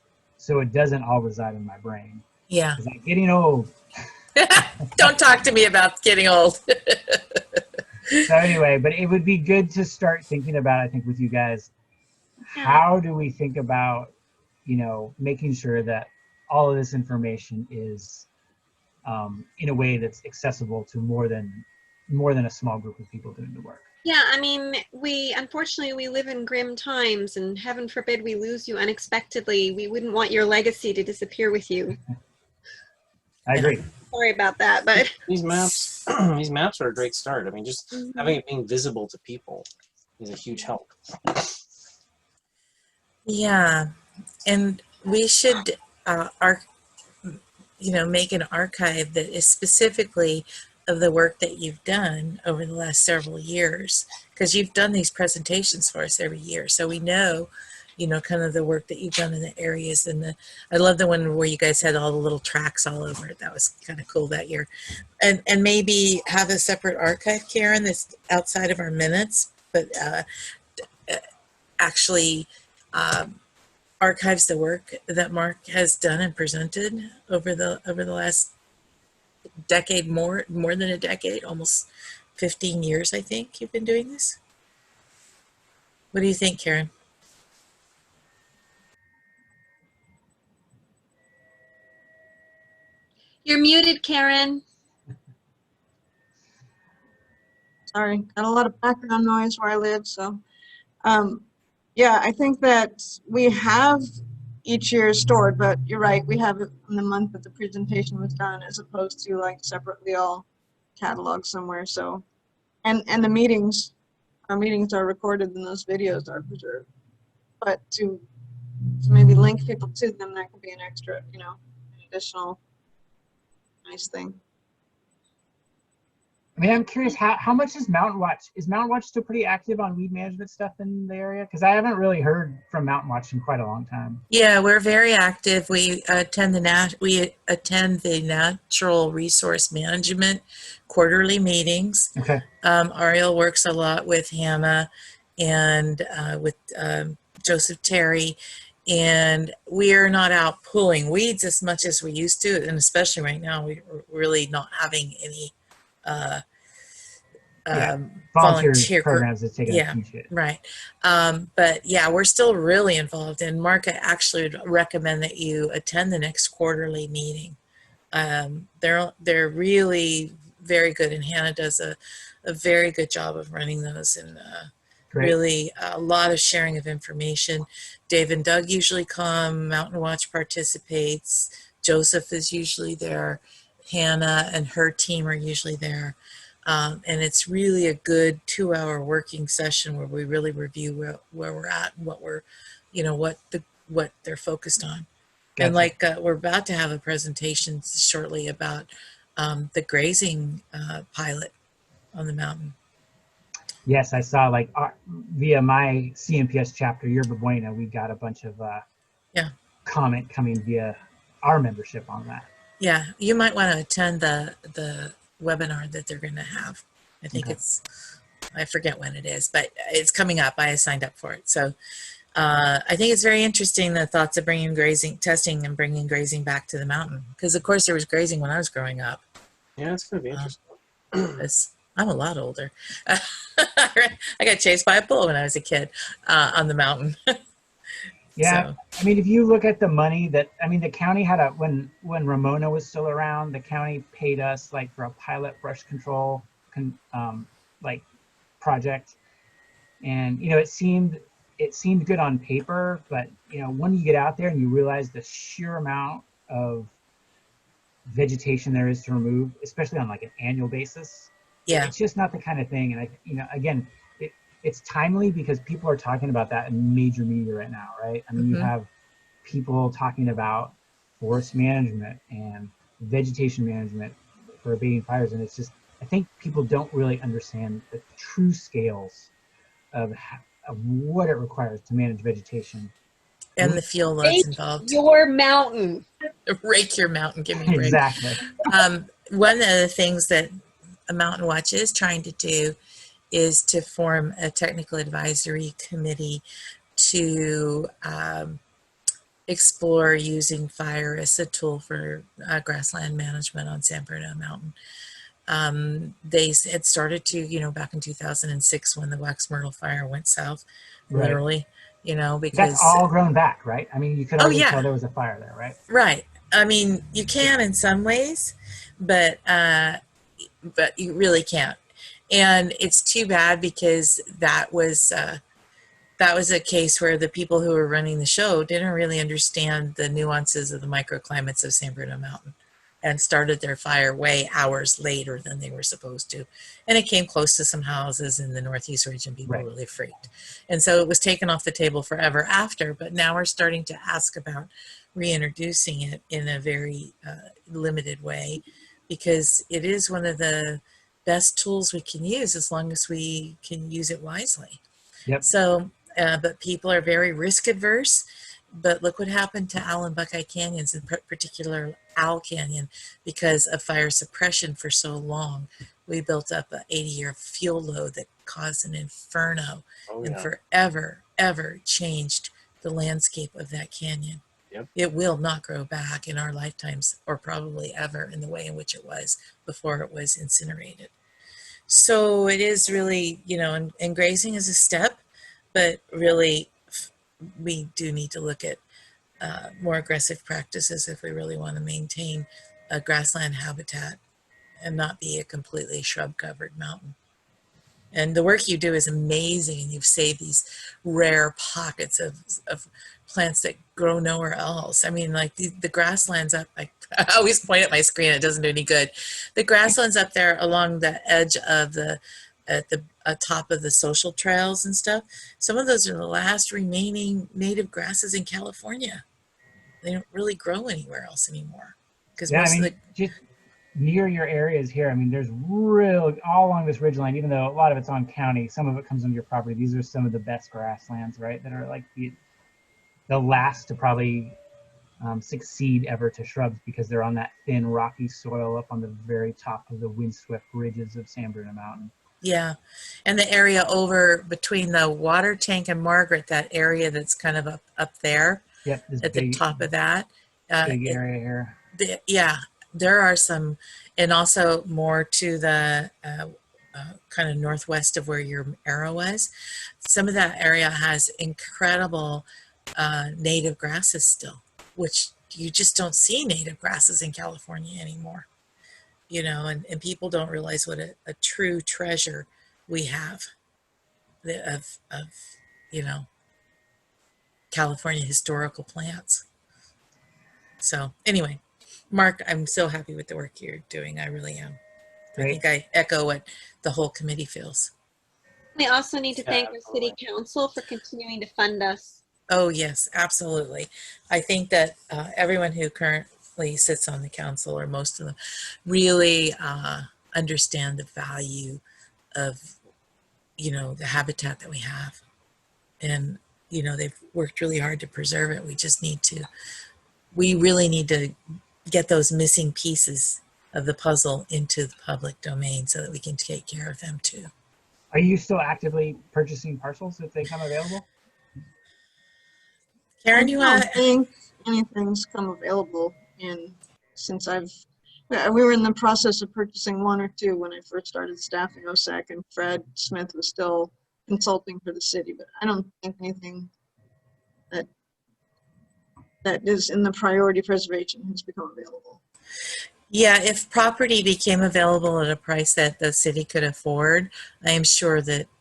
it doesn't all reside in my brain. Yeah. Because I'm getting old. Don't talk to me about getting old. So anyway, but it would be good to start thinking about, I think, with you guys, how do we think about, you know, making sure that all of this information is in a way that's accessible to more than a small group of people doing the work. Yeah, I mean, unfortunately, we live in grim times, and heaven forbid we lose you unexpectedly. We wouldn't want your legacy to disappear with you. I agree. Sorry about that, but These maps, these maps are a great start. I mean, just having it being visible to people is a huge help. Yeah, and we should, make an archive that is specifically of the work that you've done over the last several years, because you've done these presentations for us every year, so we know, kind of the work that you've done in the areas. And I love the one where you guys had all the little tracks all over it. That was kind of cool that year. And maybe have a separate archive, Karen, that's outside of our minutes, but actually archives the work that Mark has done and presented over the last decade, more than a decade, almost 15 years, I think you've been doing this. What do you think, Karen? you're muted, Karen. Sorry, got a lot of background noise where I live, so. Yeah, I think that we have each year stored, but you're right, we have it in the month that the presentation was done as opposed to like separately all cataloged somewhere, so. And the meetings, our meetings are recorded and those videos are preserved. But to maybe link people to them, that could be an extra, an additional nice thing. I mean, I'm curious, how much is Mountain Watch? Is Mountain Watch still pretty active on weed management stuff in the area? Because I haven't really heard from Mountain Watch in quite a long time. Yeah, we're very active. We attend the Natural Resource Management quarterly meetings. Okay. Ariel works a lot with Hannah and with Joseph Terry, and we're not out pulling weeds as much as we used to, and especially right now, we're really not having any Yeah. Volunteer volunteer programs that's taking yeah, a huge hit. right. But yeah, we're still really involved, and Mark, I actually would recommend that you attend the next quarterly meeting. They're really very good, and Hannah does a very good job of running those, and Great. really a lot of sharing of information. Dave and Doug usually come, Mountain Watch participates, Joseph is usually there, Hannah and her team are usually there. And it's really a good 2-hour working session where we really review where we're at and what we're, what they're focused on. Gotcha. And like we're about to have a presentation shortly about the grazing pilot on the mountain. Yes, I saw like via my CNPS chapter, Yerba Buena, we got a bunch of comment coming via our membership on that. Yeah, you might want to attend the webinar that they're going to have. I think I forget when it is, but it's coming up. I signed up for it. So I think it's very interesting, the thoughts of bringing testing and bringing grazing back to the mountain. Because of course there was grazing when I was growing up. Yeah, it's going to be interesting. I'm a lot older. I got chased by a bull when I was a kid on the mountain. Yeah, so. I mean, if you look at the money that, I mean, the county had when Ramona was still around, the county paid us like for a pilot brush control like project. And, it seemed good on paper, but, when you get out there and you realize the sheer amount of vegetation there is to remove, especially on like an annual basis, it's just not the kind of thing. And again, it's timely because people are talking about that in major media right now, right? I mean, you have people talking about forest management and vegetation management for abating fires, and it's just, I think people don't really understand the true scales of what it requires to manage vegetation. And the fuel loads involved. Your mountain. Rake your mountain, give me a break. Exactly. One of the things that a Mountain Watch is trying to do is to form a technical advisory committee to explore using fire as a tool for grassland management on San Bernardino Mountain. They had started to, back in 2006 when the wax myrtle fire went south, literally, because that's all grown back, right? I mean, you could already tell there was a fire there, right? Right. I mean, you can in some ways, but you really can't. And it's too bad because that was a case where the people who were running the show didn't really understand the nuances of the microclimates of San Bernardino Mountain and started their fire way hours later than they were supposed to. And it came close to some houses in the Northeast region. People really freaked. And so it was taken off the table forever after, but now we're starting to ask about reintroducing it in a very limited way, because it is one of the best tools we can use as long as we can use it wisely. Yep. So, but people are very risk adverse. But look what happened to Owl and Buckeye Canyons, in particular Owl Canyon, because of fire suppression for so long. We built up an 80-year fuel load that caused an inferno and forever, ever changed the landscape of that canyon. Yep. It will not grow back in our lifetimes, or probably ever, in the way in which it was before it was incinerated. So it is really, and grazing is a step, but really we do need to look at more aggressive practices if we really want to maintain a grassland habitat and not be a completely shrub-covered mountain. And the work you do is amazing, and you've saved these rare pockets of plants that grow nowhere else. I mean, like the grasslands up, I always point at my screen, it doesn't do any good. The grasslands up there along the edge of at the top of the social trails and stuff, some of those are the last remaining native grasses in California. They don't really grow anywhere else anymore. Because just near your areas here, I mean, there's really, all along this ridgeline, even though a lot of it's on county, some of it comes on your property. These are some of the best grasslands, right? That are like the last to probably succeed ever to shrubs, because they're on that thin rocky soil up on the very top of the windswept ridges of San Bernardino Mountain. Yeah. And the area over between the water tank and Margaret, that area that's kind of up there Yep, this at the big, top of that. big area here. Yeah, there are some, and also more to the kind of northwest of where your arrow was. Some of that area has incredible native grasses still, which you just don't see native grasses in California anymore. You know, and people don't realize what a true treasure we have of you know, California historical plants. So anyway, Mark, I'm so happy with the work you're doing. I really am. I Great. think I echo what the whole committee feels. We also need to thank Yeah, our city council for continuing to fund us. Oh, yes, absolutely. I think that everyone who currently sits on the council, or most of them, really understand the value of, you know, the habitat that we have. And, you know, they've worked really hard to preserve it. We really need to get those missing pieces of the puzzle into the public domain so that we can take care of them too. Are you still actively purchasing parcels if they come available? I Karen, you don't want to? think anything's come available since we were in the process of purchasing one or two when I first started staffing OSAC, and Fred Smith was still consulting for the city, but I don't think anything that is in the priority preservation has become available. Yeah, if property became available at a price that the city could afford, I am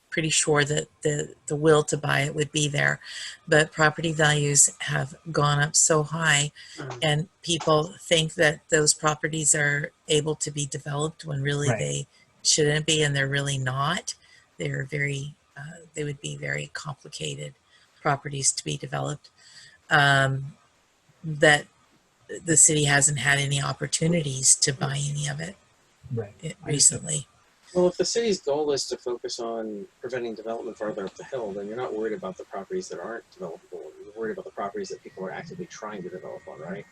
pretty sure that the will to buy it would be there. But property values have gone up so high, and people think that those properties are able to be developed when really Right. they shouldn't be, and they're really not. They're they would be very complicated properties to be developed. That the city hasn't had any opportunities to buy any of it Right. recently. Well, if the city's goal is to focus on preventing development farther up the hill, then you're not worried about the properties that aren't developable. You're worried about the properties that people are actively trying to develop on, right?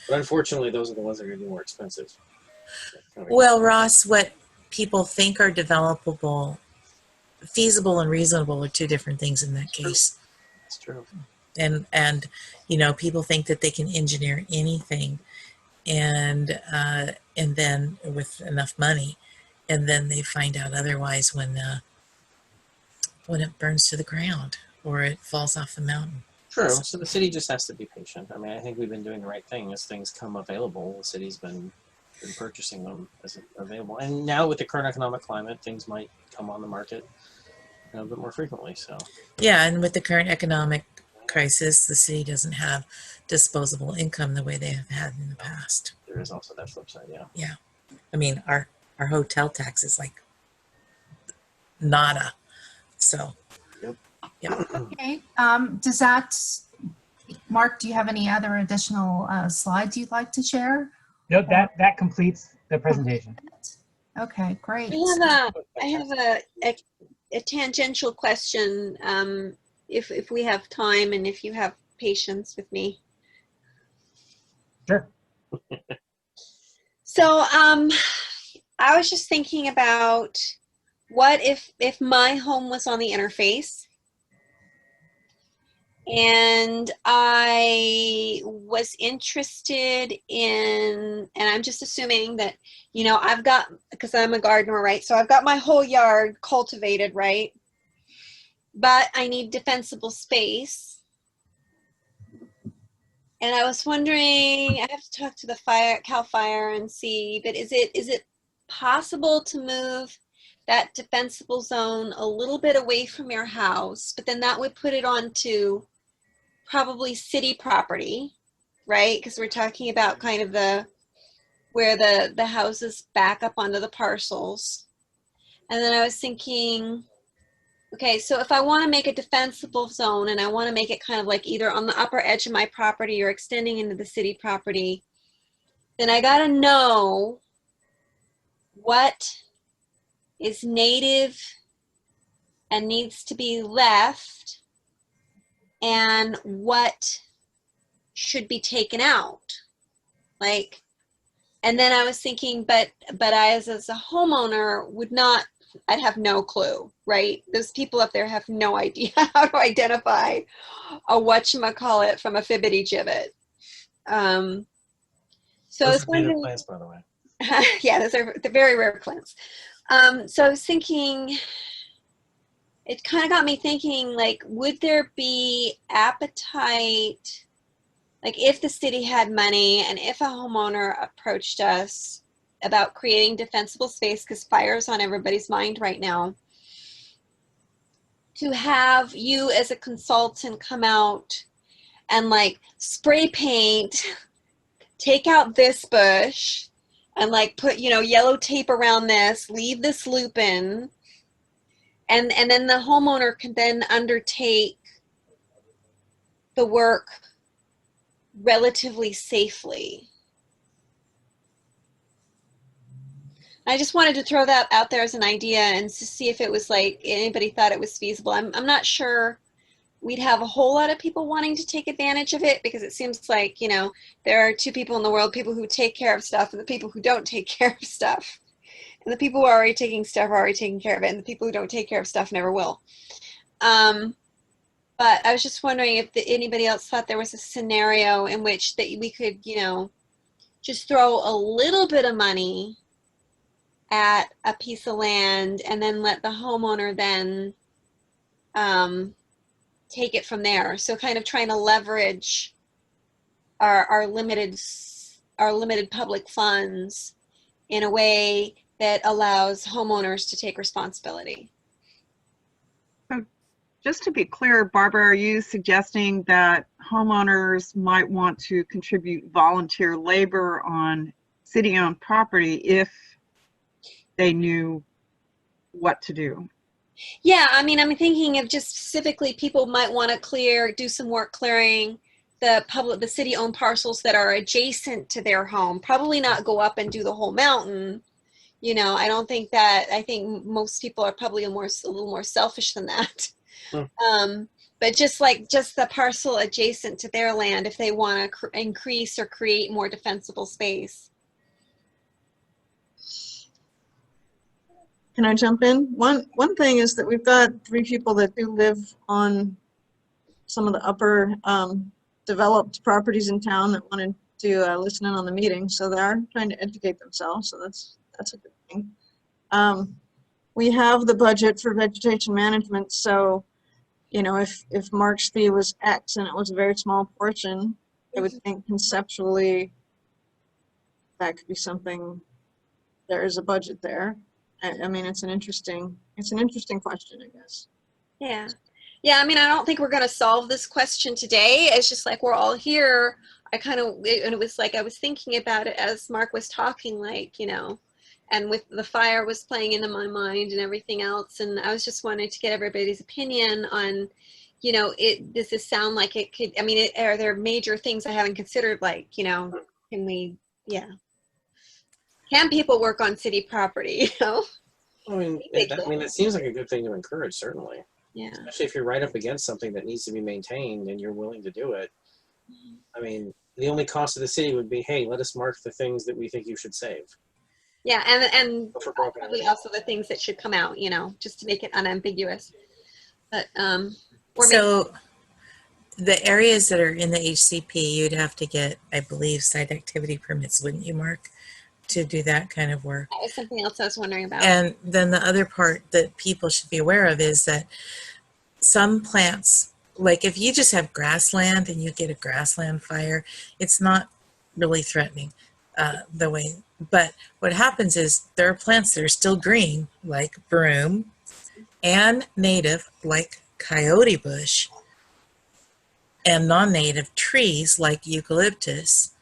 But unfortunately, those are the ones that are going to be more expensive. Well, Ross, what people think are developable, feasible and reasonable are two different things in that case. That's true. And you know, people think that they can engineer anything, and then with enough money, and then they find out otherwise when it burns to the ground or it falls off the mountain. True. So the city just has to be patient. I mean, I think we've been doing the right thing as things come available. The city's been purchasing them as available, and now with the current economic climate, things might come on the market a bit more frequently. So yeah, and with the current economic crisis, the city doesn't have disposable income the way they have had in the past. there is also that flip side. Yeah. Yeah, I mean our hotel tax is like nada. So. Yep. Yeah. Okay, does that, Mark, do you have any other additional slides you'd like to share? No, that completes the presentation. Okay, great. I have a tangential question, if we have time and if you have patience with me. Sure. So I was just thinking about what if my home was on the interface and I was interested in, and I'm just assuming that, you know, I've got, because I'm a gardener, right? So I've got my whole yard cultivated, right? But I need defensible space. And I was wondering, I have to talk to the CAL FIRE and see, but is it possible to move that defensible zone a little bit away from your house, but then that would put it onto probably city property, right? Because we're talking about kind of where the houses back up onto the parcels. And then I was thinking, okay, so if I want to make a defensible zone and I want to make it kind of like either on the upper edge of my property or extending into the city property, then I got to know what is native and needs to be left and what should be taken out. Like, and then I was thinking, but I as a homeowner would not I'd have no clue, right? Those people up there have no idea how to identify a whatchamacallit from a fibbity gibbet. So I Those was are native wondering, plants, by the way. yeah, those are the very rare plants. So I was thinking, it kind of got me thinking, like, would there be appetite, like if the city had money and if a homeowner approached us about creating defensible space, because fire's on everybody's mind right now, to have you as a consultant come out and like spray paint, take out this bush and like put, you know, yellow tape around this, leave this loop in, and then the homeowner can then undertake the work relatively safely. I just wanted to throw that out there as an idea and to see if it was like anybody thought it was feasible. I'm not sure we'd have a whole lot of people wanting to take advantage of it, because it seems like, you know, there are two people in the world, people who take care of stuff and the people who don't take care of stuff. And the people who are already taking stuff are already taking care of it, and the people who don't take care of stuff never will. But I was just wondering if anybody else thought there was a scenario in which that we could, you know, just throw a little bit of money at a piece of land and then let the homeowner then take it from there. So kind of trying to leverage our limited public funds in a way that allows homeowners to take responsibility. Just to be clear, Barbara, are you suggesting that homeowners might want to contribute volunteer labor on city-owned property if they knew what to do? Yeah, I mean, I'm thinking of just specifically people might want to do some work clearing the city-owned parcels that are adjacent to their home. Probably not go up and do the whole mountain. You know, I think most people are probably a little more selfish than that. But just the parcel adjacent to their land, if they want to increase or create more defensible space. Can I jump in? One thing is that we've got 3 people that do live on some of the upper developed properties in town that wanted to listen in on the meeting, so they are trying to educate themselves, so that's a good thing. We have the budget for vegetation management, so you know, if Mark's fee was X and it was a very small portion, I would think conceptually that could be something. There is a budget there. I mean, it's an interesting question, I guess. Yeah. Yeah, I mean, I don't think we're going to solve this question today. It's just like we're all here. And it was like I was thinking about it as Mark was talking, like, you know, and with the fire was playing into my mind and everything else. And I was just wanting to get everybody's opinion on, you know, does this sound like it could, I mean, are there major things I haven't considered, like, you know, can people work on city property, you know? I mean, it seems like a good thing to encourage, certainly. Yeah. Especially if you're right up against something that needs to be maintained and you're willing to do it. I mean, the only cost of the city would be, hey, let us mark the things that we think you should save. Yeah, and probably also the things that should come out, you know, just to make it unambiguous. But so the areas that are in the HCP, you'd have to get, I believe, site activity permits, wouldn't you, Mark, to do that kind of work? That was something else I was wondering about. And then the other part that people should be aware of is that some plants, like if you just have grassland and you get a grassland fire, it's not really threatening the way. But what happens is there are plants that are still green, like broom, and native, like coyote bush, and non-native trees, like eucalyptus,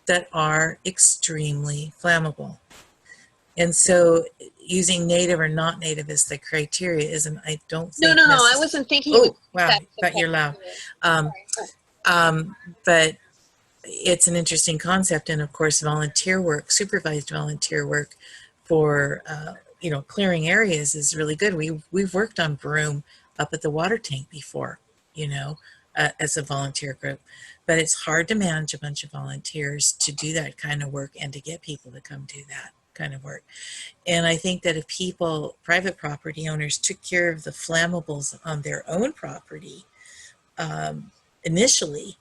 that are extremely flammable. And so using native or not native as the criteria isn't, I don't think. No, I wasn't thinking. Oh, wow, thought you're loud. But it's an interesting concept, and of course volunteer work, supervised volunteer work for you know, clearing areas is really good. We've worked on broom up at the water tank before, you know, as a volunteer group, but it's hard to manage a bunch of volunteers to do that kind of work and to get people to come do that kind of work. And I think that if people, private property owners, took care of the flammables on their own property initially,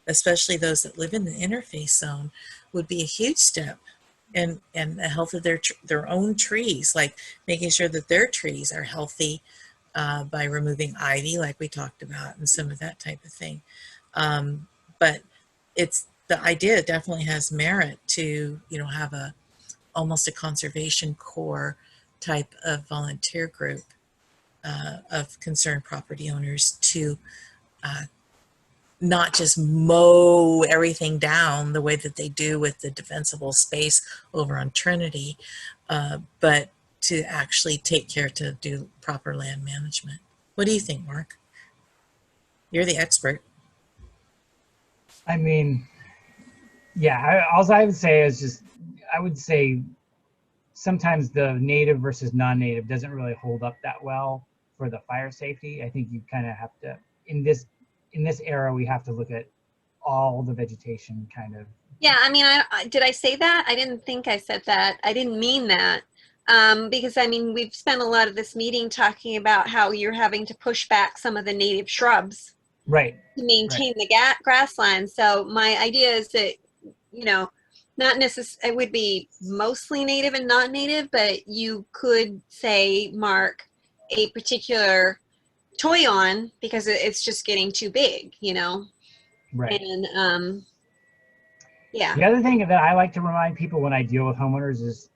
especially those that live in the interface zone, would be a huge step in the health of their own trees, like making sure that their trees are healthy by removing ivy, like we talked about, and some of that type of thing. But the idea definitely has merit to, have almost a conservation corps type of volunteer group of concerned property owners to not just mow everything down the way that they do with the defensible space over on Trinity, but to actually take care to do proper land management. What do you think, Mark? You're the expert. I mean, yeah, all I would say is just, I would say sometimes the native versus non-native doesn't really hold up that well for the fire safety. I think you kind of have to, in this era, we have to look at all the vegetation kind of. Yeah, I mean, did I say that? I didn't think I said that. I didn't mean that. Because, I mean, we've spent a lot of this meeting talking about how you're having to push back some of the native shrubs. Right. To maintain the grassland. So my idea is that, not necessarily, it would be mostly native and not native, but you could say, Mark, a particular toyon because it's just getting too big, Right. And yeah. The other thing that I like to remind people when I deal with homeowners is,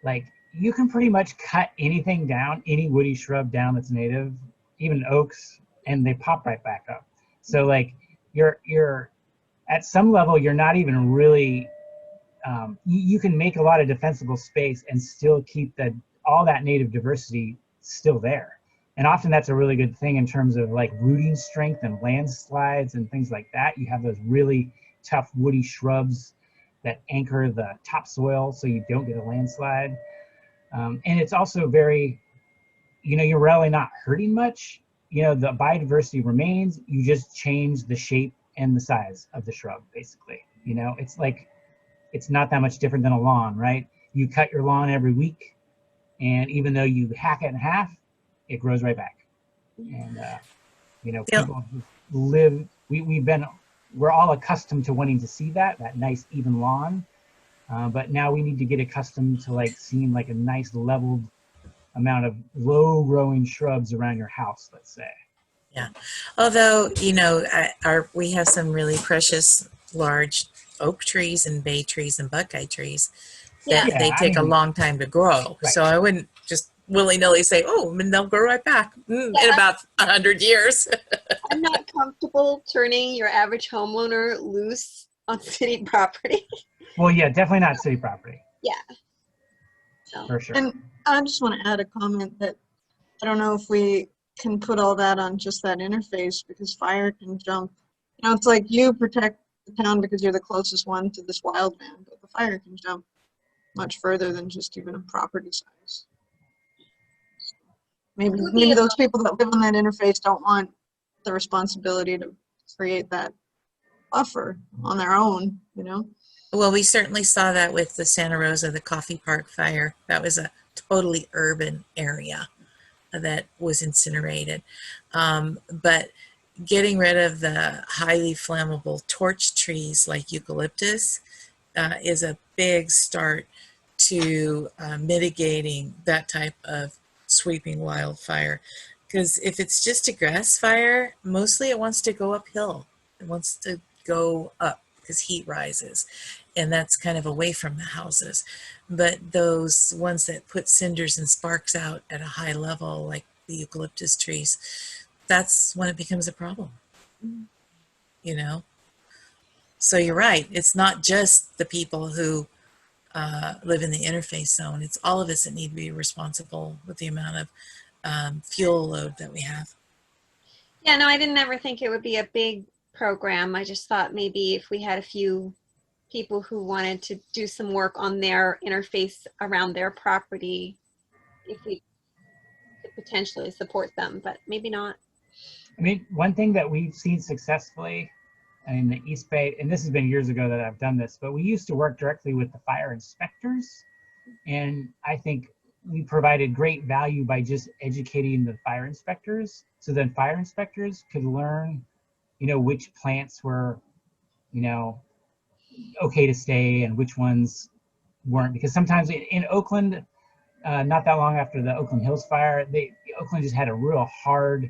like, you can pretty much cut anything down, any woody shrub down that's native, even oaks, and they pop right back up. So, like, you're at some level, you're not even really, you can make a lot of defensible space and still keep all that native diversity still there. And often that's a really good thing in terms of, like, rooting strength and landslides and things like that. You have those really tough woody shrubs that anchor the topsoil so you don't get a landslide. And it's also very, you're really not hurting much. The biodiversity remains, you just change the shape and the size of the shrub, basically. It's like, it's not that much different than a lawn, right? You cut your lawn every week, and even though you hack it in half, it grows right back. And, people live, we're all accustomed to wanting to see that nice even lawn. But now we need to get accustomed to, like, seeing like a nice leveled amount of low growing shrubs around your house, let's say. Yeah. Although, we have some really precious large oak trees and bay trees and buckeye trees that they take a long time to grow. Right. So I wouldn't just willy-nilly say, oh, and they'll grow right back in about 100 years. I'm not comfortable turning your average homeowner loose on city property. Well, yeah, definitely not city property. Yeah. So. For sure. And I just want to add a comment that I don't know if we can put all that on just that interface, because fire can jump. It's like you protect the town because you're the closest one to this wildland, but the fire can jump much further than just even a property size. Maybe those people that live on that interface don't want the responsibility to create that buffer on their own, Well, we certainly saw that with the Santa Rosa, the Coffee Park fire. That was a totally urban area that was incinerated. But getting rid of the highly flammable torch trees like eucalyptus is a big start to mitigating that type of sweeping wildfire. Because if it's just a grass fire, mostly it wants to go uphill. It wants to go up because heat rises, and that's kind of away from the houses. But those ones that put cinders and sparks out at a high level, like the eucalyptus trees, that's when it becomes a problem. So you're right, it's not just the people who live in the interface zone. It's all of us that need to be responsible with the amount of fuel load that we have. Yeah, no, I didn't ever think it would be a big program. I just thought maybe if we had a few people who wanted to do some work on their interface around their property, if we could potentially support them, but maybe not. I mean, one thing that we've seen successfully in the East Bay, and this has been years ago that I've done this, but we used to work directly with the fire inspectors And I think we provided great value by just educating the fire inspectors. So then fire inspectors could learn, which plants were, okay to stay and which ones weren't. Because sometimes in Oakland, not that long after the Oakland Hills fire, Oakland just had a real hard,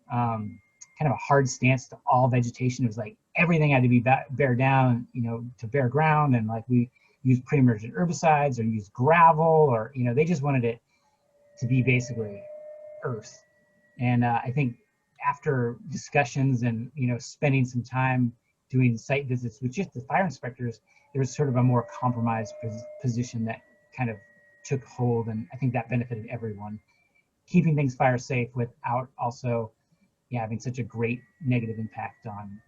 kind of a hard stance to all vegetation. It was like everything had to be bare down, to bare ground, and like we used pre-emergent herbicides or used gravel, or they just wanted it to be basically earth. And I think after discussions and spending some time doing site visits with just the fire inspectors, there was sort of a more compromised position that kind of took hold, and I think that benefited everyone, keeping things fire safe without also having such a great negative impact on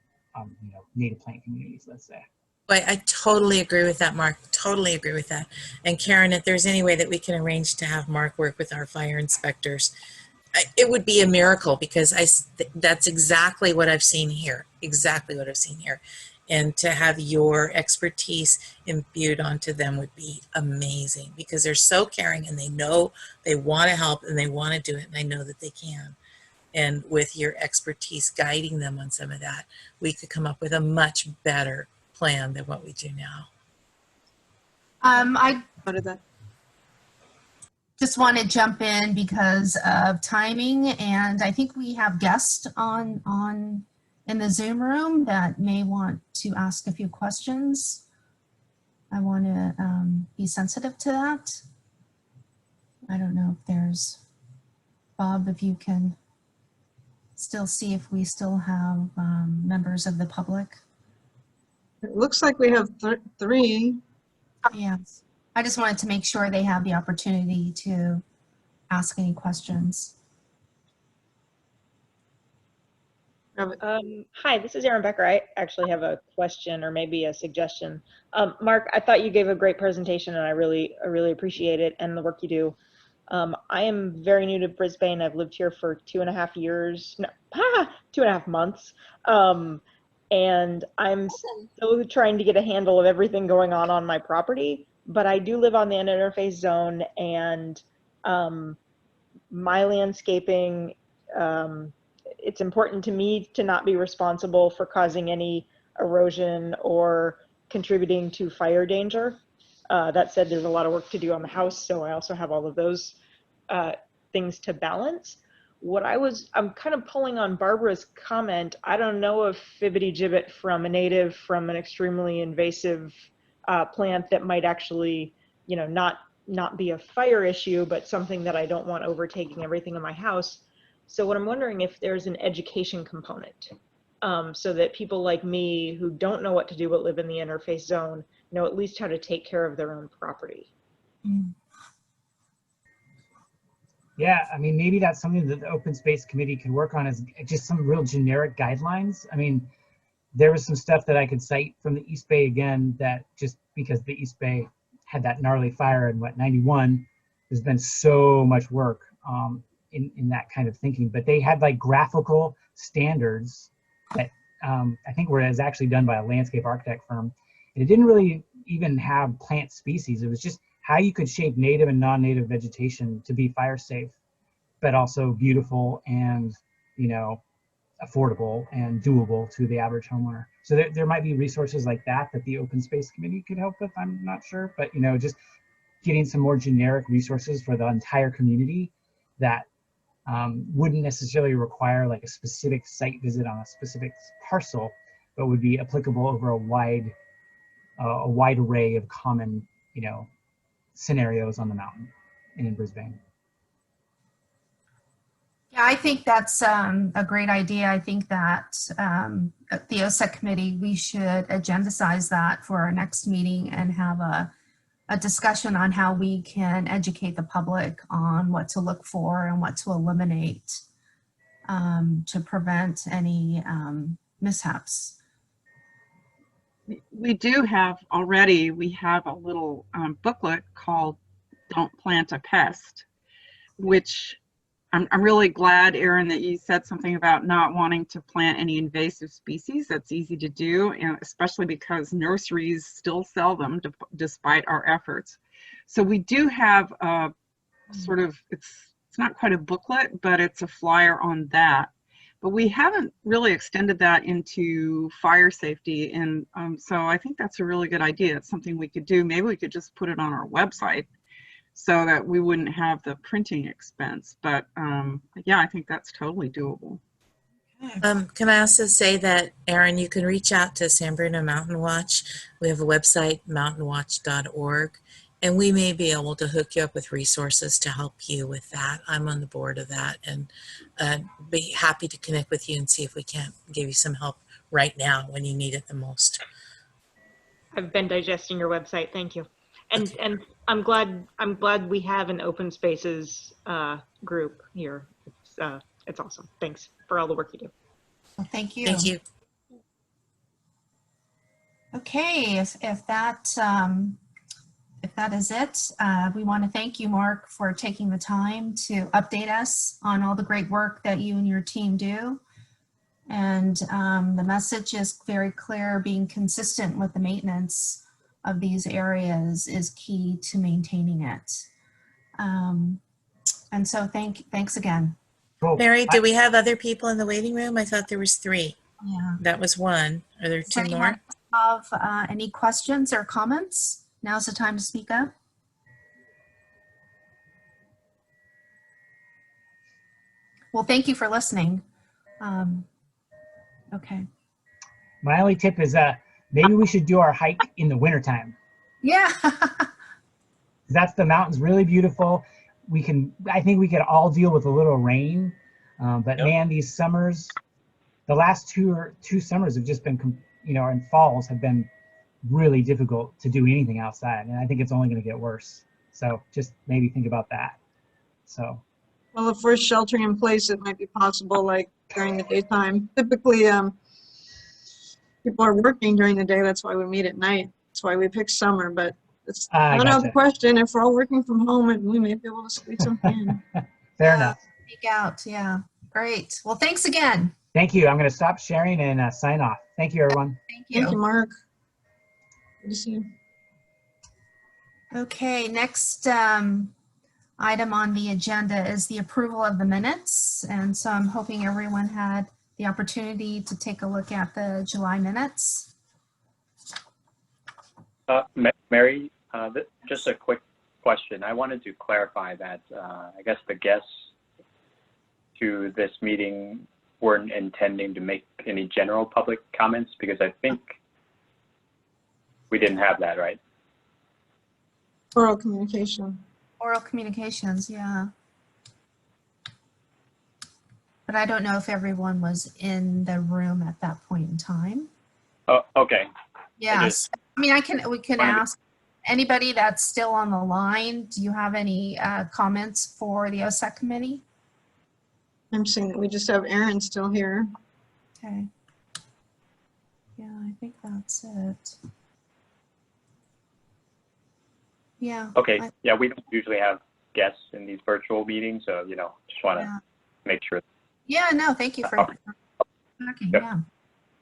native plant communities, let's say. Boy, I totally agree with that, Mark. Totally agree with that. And Karen, if there's any way that we can arrange to have Mark work with our fire inspectors, it would be a miracle, because that's exactly what I've seen here. Exactly what I've seen here. And to have your expertise imbued onto them would be amazing, because they're so caring and they know they want to help and they want to do it, and I know that they can. And with your expertise guiding them on some of that, we could come up with a much better plan than what we do now. I What is that? just want to jump in because of timing, and I think we have guests in the Zoom room that may want to ask a few questions. I want to be sensitive to that. I don't know if there's, Bob, if you can still see if we still have members of the public. It looks like we have three. Yes. I just wanted to make sure they have the opportunity to ask any questions. Hi, this is Erin Becker. I actually have a question, or maybe a suggestion. Mark, I thought you gave a great presentation, and I really appreciate it and the work you do. I am very new to Brisbane. I've lived here for 2.5 years, 2.5 months. And I'm still trying to get a handle of everything going on my property, but I do live on the interface zone, and my landscaping, it's important to me to not be responsible for causing any erosion or contributing to fire danger. That said, there's a lot of work to do on the house, so I also have all of those things to balance. I'm kind of pulling on Barbara's comment. I don't know if Fibbity-Gibbet from an extremely invasive plant that might actually, not be a fire issue, but something that I don't want overtaking everything in my house. So what I'm wondering if there's an education component, so that people like me who don't know what to do but live in the interface zone know at least how to take care of their own property. Yeah, I mean, maybe that's something that the Open Space Committee could work on, is just some real generic guidelines. I mean, there was some stuff that I could cite from the East Bay again, that just because the East Bay had that gnarly fire in 91, there's been so much work in that kind of thinking. But they had like graphical standards that I think was actually done by a landscape architect firm. And it didn't really even have plant species. It was just how you could shape native and non-native vegetation to be fire safe, but also beautiful and, affordable and doable to the average homeowner. So there might be resources like that the Open Space Committee could help with. I'm not sure, but just getting some more generic resources for the entire community that wouldn't necessarily require like a specific site visit on a specific parcel, but would be applicable over a wide array of common, scenarios on the mountain and in Brisbane. Yeah, I think that's a great idea. I think that the OSEC committee, we should agendize that for our next meeting and have a discussion on how we can educate the public on what to look for and what to eliminate to prevent any mishaps. We do have already, we have a little booklet called Don't Plant a Pest, which I'm really glad, Erin, that you said something about not wanting to plant any invasive species. That's easy to do, and especially because nurseries still sell them despite our efforts. So we do have a sort of, it's not quite a booklet, but it's a flyer on that. But we haven't really extended that into fire safety. And so I think that's a really good idea. It's something we could do. Maybe we could just put it on our website so that we wouldn't have the printing expense. But yeah, I think that's totally doable. Can I also say that, Erin, you can reach out to San Bruno Mountain Watch. We have a website, mountainwatch.org, and we may be able to hook you up with resources to help you with that. I'm on the board of that, and be happy to connect with you and see if we can't give you some help right now when you need it the most. I've been digesting your website. Thank you. And I'm glad we have an open spaces group here. It's awesome. Thanks for all the work you do. Well, thank you. Thank you. Okay, if that is it, we want to thank you, Mark, for taking the time to update us on all the great work that you and your team do. And the message is very clear: being consistent with the maintenance of these areas is key to maintaining it. And so thanks again. Cool. Mary, do we have other people in the waiting room? I thought there was 3. Yeah. That was 1. Are there Does 2 anyone more? have any questions or comments? Now's the time to speak up. Well, thank you for listening. Okay. My only tip is maybe we should do our hike in the wintertime. Yeah. That's the mountain's really beautiful. I think we could all deal with a little rain, but Yep. man, these summers, the last two summers have just been, and falls have been really difficult to do anything outside. And I think it's only going to get worse. So just maybe think about that. So. Well, if we're sheltering in place, it might be possible, like during the daytime. Typically, people are working during the day. That's why we meet at night. That's why we pick summer, but it's not out of the question. If we're all working from home, and we may be able to squeeze something in. Fair enough. Speak out. Yeah. Great. Well, thanks again. Thank you. I'm going to stop sharing and sign off. Thank you, everyone. Thank you. Thank you, Mark. Good to see you. Okay. Next item on the agenda is the approval of the minutes. And so I'm hoping everyone had the opportunity to take a look at the July minutes. Mary, just a quick question. I wanted to clarify that I guess the guests to this meeting weren't intending to make any general public comments, because I think we didn't have that, right? Oral communication. Oral communications, yeah. But I don't know if everyone was in the room at that point in time. Oh, okay. Yes. I mean, we can wanted to- ask anybody that's still on the line. Do you have any comments for the OSEC committee? I'm seeing that we just have Aaron still here. Okay. Yeah, I think that's it. Yeah. Okay. Yeah, we don't usually have guests in these virtual meetings, so just want to make sure. Yeah, no, thank you for Okay. talking. Yep. Yeah.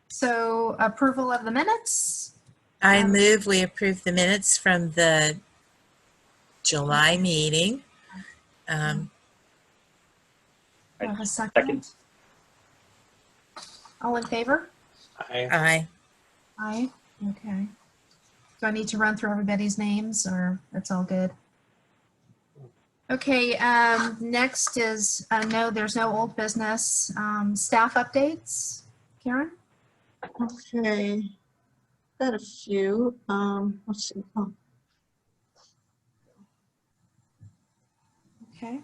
So approval of the minutes. I move we approve the minutes from the July meeting. Do I have a second? Second. All in favor? Aye. Aye. Okay. Do I need to run through everybody's names, or that's all good? Okay, next is, no, there's no old business. Staff updates. Karen? Okay. Got a few. Let's see. Oh, Okay.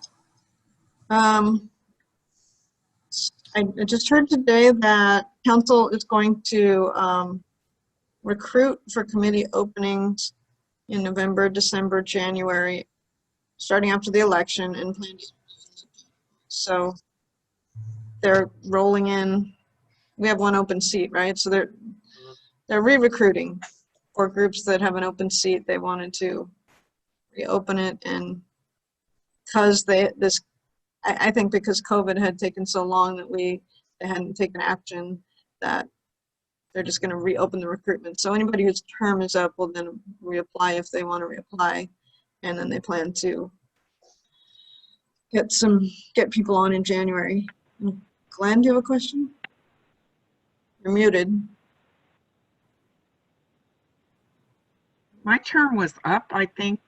I just heard today that council is going to recruit for committee openings in November, December, January, starting after the election, and plan to. So they're rolling in. We have one open seat, right? So they're re-recruiting for groups that have an open seat. They wanted to reopen it, and because I think because COVID had taken so long that they hadn't taken action, that they're just going to reopen the recruitment. So anybody whose term is up will then reapply if they want to reapply. And then they plan to get people on in January. Glenn, do you have a question? You're muted. My term was up, I think,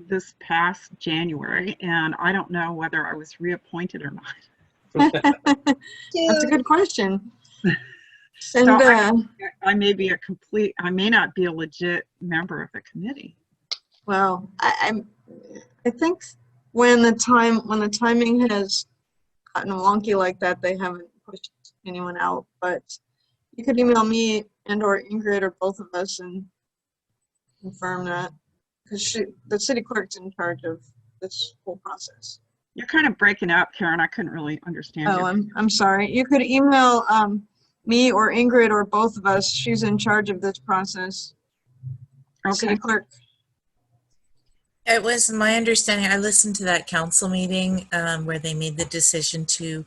this past January, and I don't know whether I was reappointed or not. That's a good question. And So I may be I may not be a legit member of the committee. well, I think when the timing has gotten wonky like that, they haven't pushed anyone out. But you could email me and or Ingrid or both of us and confirm that, because the city clerk's in charge of this whole process. You're kind of breaking up, Karen. I couldn't really understand you. Oh, I'm sorry. You could email me or Ingrid or both of us. She's in charge of this process. Okay. City clerk. It was my understanding, I listened to that council meeting where they made the decision to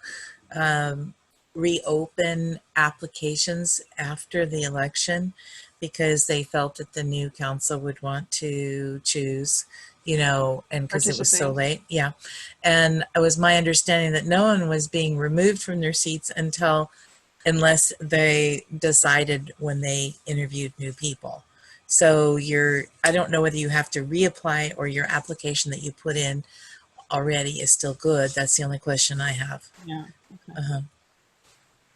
reopen applications after the election because they felt that the new council would want to choose, you know, and because it was so late. Yeah. And it was my understanding that no one was being removed from their seats unless they decided when they interviewed new people. So I don't know whether you have to reapply or your application that you put in already is still good. That's the only question I have. Yeah. Okay.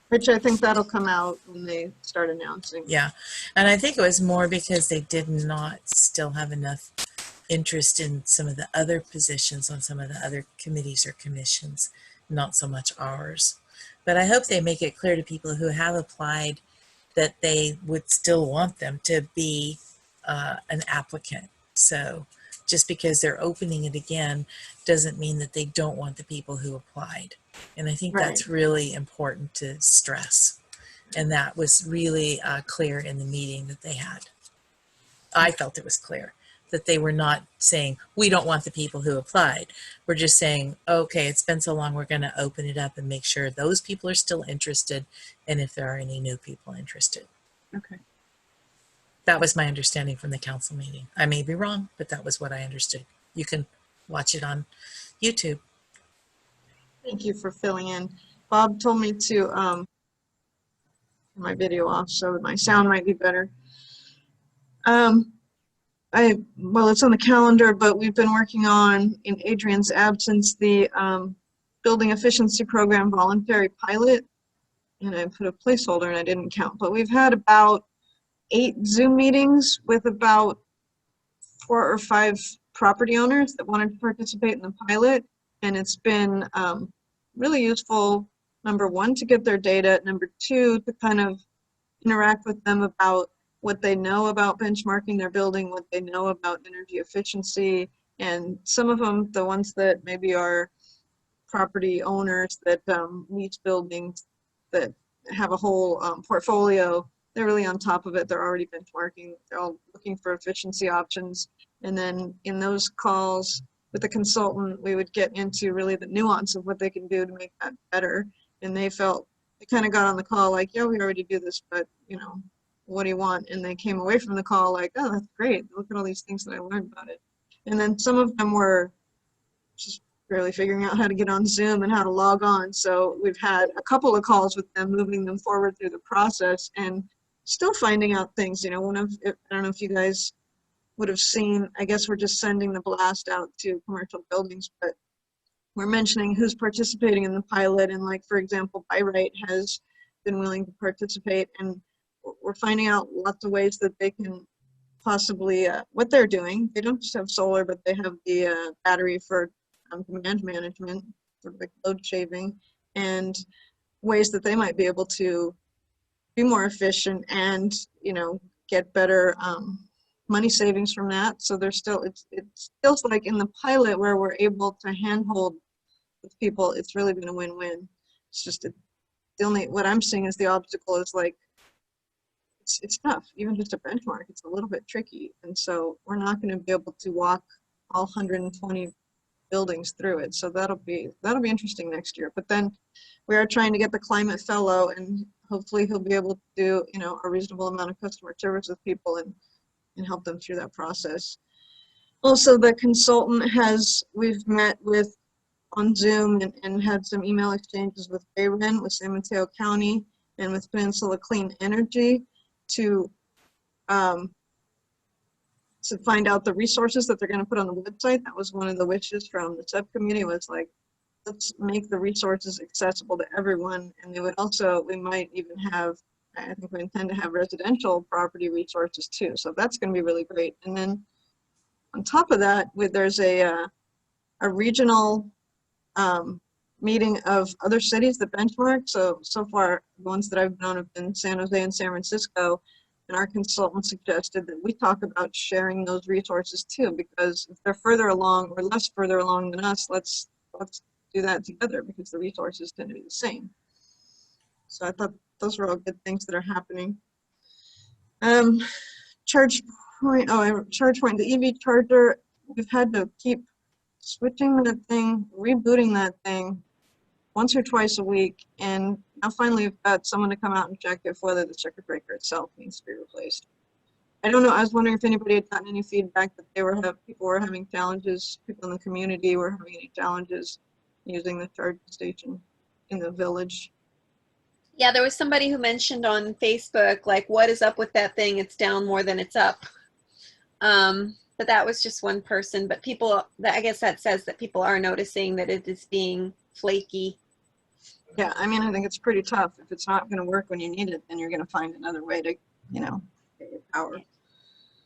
Which I think that'll come out when they start announcing. Yeah. And I think it was more because they did not still have enough interest in some of the other positions on some of the other committees or commissions, not so much ours. But I hope they make it clear to people who have applied that they would still want them to be an applicant. So just because they're opening it again doesn't mean that they don't want the people who applied. And I think that's really important to stress. And that was really clear in the meeting that they had. I felt it was clear that they were not saying, we don't want the people who applied. We're just saying, okay, it's been so long, we're going to open it up and make sure those people are still interested, and if there are any new people interested. Okay. That was my understanding from the council meeting. I may be wrong, but that was what I understood. You can watch it on YouTube. Thank you for filling in. Bob told me to turn my video off so my sound might be better. Well, it's on the calendar, but we've been working on, in Adrian's absence, the building efficiency program voluntary pilot. And I put a placeholder and I didn't count, but we've had about 8 Zoom meetings with about 4 or 5 property owners that wanted to participate in the pilot. And it's been really useful, number 1, to get their data, number 2, to kind of interact with them about what they know about benchmarking their building, what they know about energy efficiency, and some of them, the ones that maybe are property owners that lease buildings that have a whole portfolio, they're really on top of it. They're already benchmarking. They're all looking for efficiency options. And then in those calls with the consultant, we would get into really the nuance of what they can do to make that better. And they kind of got on the call like, yeah, we already do this, but you know, what do you want? And they came away from the call like, oh, that's great. Look at all these things that I learned about it. And then some of them were just barely figuring out how to get on Zoom and how to log on. So we've had a couple of calls with them, moving them forward through the process and still finding out things. You know, I don't know if you guys would have seen, I guess we're just sending the blast out to commercial buildings, but we're mentioning who's participating in the pilot. And like, for example, Byrite has been willing to participate, and we're finding out lots of ways that they can possibly, what they're doing. They don't just have solar, but they have the battery for demand management, sort of like load shaving, and ways that they might be able to be more efficient and, you know, get better money savings from that. So there's still, it feels like in the pilot where we're able to handhold with people, it's really been a win-win. It's just what I'm seeing is the obstacle is like, it's tough. Even just a benchmark, it's a little bit tricky. And so we're not going to be able to walk all 120 buildings through it. So that'll be interesting next year. But then we are trying to get the climate fellow, and hopefully he'll be able to do, you know, a reasonable amount of customer service with people and help them through that process. Also, the consultant we've met with on Zoom and had some email exchanges with Bayren, with San Mateo County, and with Peninsula Clean Energy to find out the resources that they're going to put on the website. That was one of the wishes from the subcommittee, was like, let's make the resources accessible to everyone. And they would also, we might even have, I think we intend to have residential property resources too. So that's going to be really great. And then on top of that, there's a regional meeting of other cities that benchmark. So far, the ones that I've known have been San Jose and San Francisco. And our consultant suggested that we talk about sharing those resources too, because if they're further along or less further along than us, let's do that together, because the resources tend to be the same. So I thought those were all good things that are happening. Charge point, the EV charger, we've had to keep switching that thing, rebooting that thing once or twice a week, and now finally we've got someone to come out and check if whether the circuit breaker itself needs to be replaced. I don't know, I was wondering if anybody had gotten any feedback that people were having challenges, people in the community were having any challenges using the charging station in the village. Yeah, there was somebody who mentioned on Facebook, like, what is up with that thing? It's down more than it's up. But that was just one person. But people, I guess that says that people are noticing that it is being flaky. Yeah, I mean, I think it's pretty tough. If it's not going to work when you need it, then you're going to find another way to, get your power.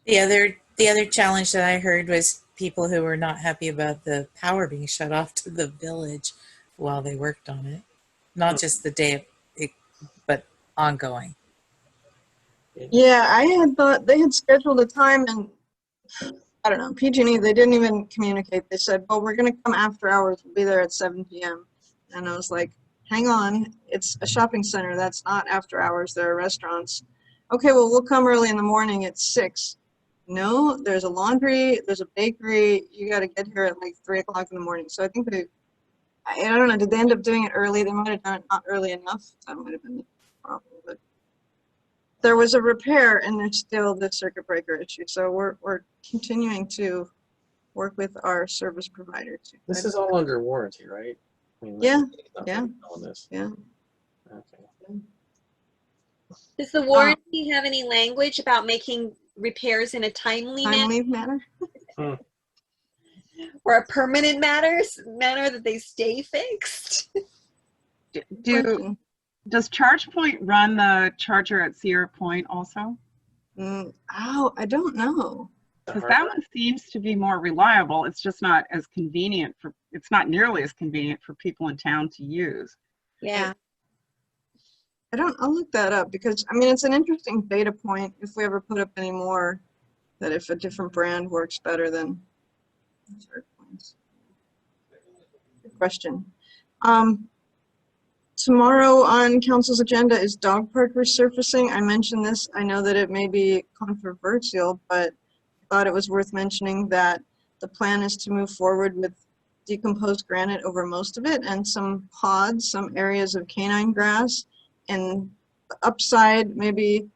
The other challenge that I heard was people who were not happy about the power being shut off to the village while they worked on it. Not just the day, but ongoing. Yeah, I had thought they had scheduled a time, and I don't know, PG&E, they didn't even communicate. They said, well, we're going to come after hours. We'll be there at 7 p.m. And I was like, hang on, it's a shopping center. That's not after hours. There are restaurants. Okay, well, we'll come early in the morning at 6. No, there's a laundry, there's a bakery. You got to get here at like 3 o'clock in the morning. So I think I don't know, did they end up doing it early? They might have done it not early enough. That might have been the problem. But there was a repair, and there's still the circuit breaker issue. So we're continuing to work with our service provider. This is all under warranty, right? I mean, Yeah, nothing yeah, on this. yeah. Okay. Does the warranty have any language about making repairs in a timely manner? Or a permanent manner that they stay fixed? Does ChargePoint run the charger at Sierra Point also? I don't know. Because that one seems to be more reliable. It's just not as convenient it's not nearly as convenient for people in town to use. Yeah. I'll look that up, because I mean, it's an interesting data point if we ever put up any more, that if a different brand works better than ChargePoints. Good question. Tomorrow on council's agenda is dog park resurfacing. I mentioned this. I know that it may be controversial, but I thought it was worth mentioning that the plan is to move forward with decomposed granite over most of it, and some pods, some areas of canine grass, and the upside, maybe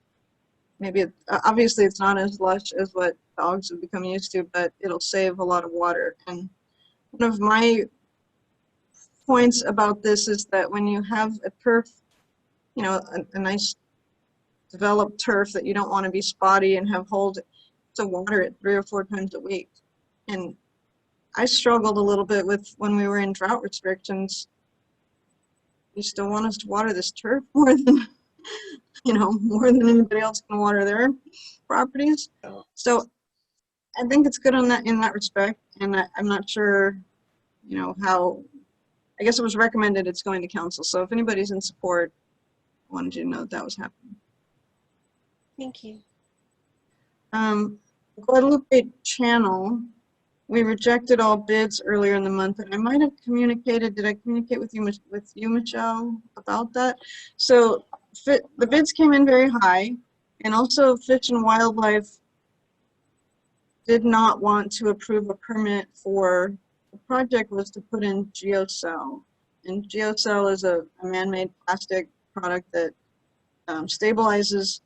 obviously it's not as lush as what dogs have become used to, but it'll save a lot of water. And one of my points about this is that when you have a turf, a nice developed turf that you don't want to be spotty and have holes, to water it 3 or 4 times a week. And I struggled a little bit with when we were in drought restrictions. You still want us to water this turf more than, more than anybody else can water their properties. So I think it's good in that respect. And I'm not sure, how, I guess it was recommended it's going to council. So if anybody's in support, I wanted you to know that was happening. Thank you. Guadalupe Channel, we rejected all bids earlier in the month, and I might have communicated, did I communicate with you, Michelle, about that? So the bids came in very high, and also Fish and Wildlife did not want to approve a permit for, the project was to put in geocell. And geocell is a man-made plastic product that stabilizes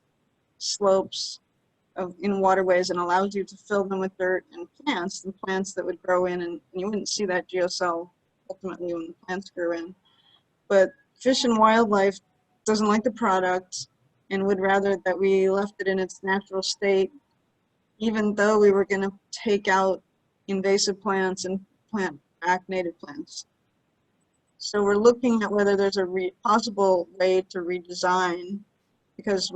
slopes in waterways and allows you to fill them with dirt and plants that would grow in, and you wouldn't see that geocell ultimately when the plants grew in. But Fish and Wildlife doesn't like the product and would rather that we left it in its natural state, even though we were going to take out invasive plants and plant back native plants. So we're looking at whether there's a possible way to redesign, because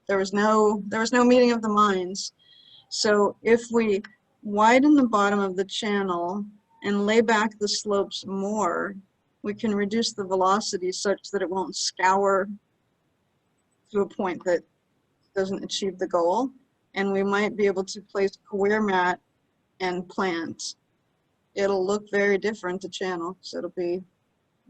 there was no meeting of the minds. So if we widen the bottom of the channel and lay back the slopes more, we can reduce the velocity such that it won't scour to a point that doesn't achieve the goal. And we might be able to place coir mat and plant. It'll look very different, the channel, so it'll be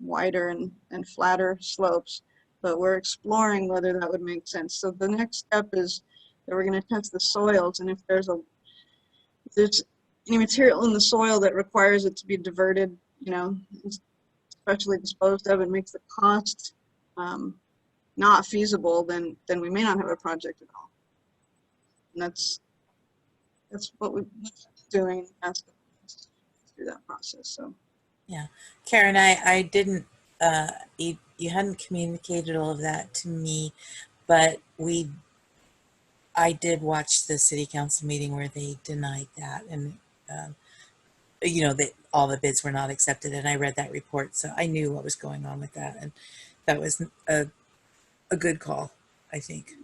wider and flatter slopes, but we're exploring whether that would make sense. So the next step is that we're going to test the soils, and if there's any material in the soil that requires it to be diverted, especially disposed of, and makes the cost not feasible, then we may not have a project at all. And that's what we've been doing through that process. So Yeah, Karen, I didn't, you hadn't communicated all of that to me, but I did watch the city council meeting where they denied that, and that all the bids were not accepted, and I read that report, so I knew what was going on with that, and that was a good call, I think.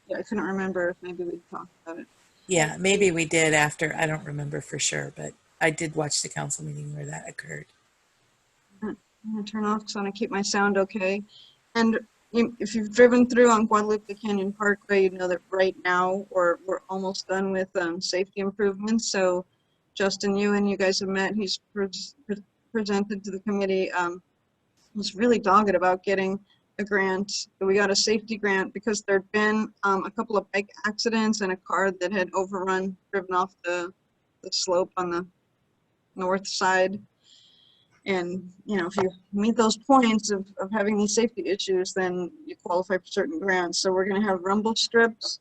yeah, I couldn't remember if maybe we talked about it. Yeah, maybe we did after, I don't remember for sure, but I did watch the council meeting where that occurred. I'm gonna turn off because I want to keep my sound okay. And if you've driven through on Guadalupe Canyon Parkway, you know that right now we're almost done with safety improvements. So Justin, you guys have met. He's presented to the committee. Was really dogged about getting a grant. So we got a safety grant because there'd been a couple of bike accidents and a car that had driven off the slope on the north side. And if you meet those points of having these safety issues, then you qualify for certain grants. So we're going to have rumble strips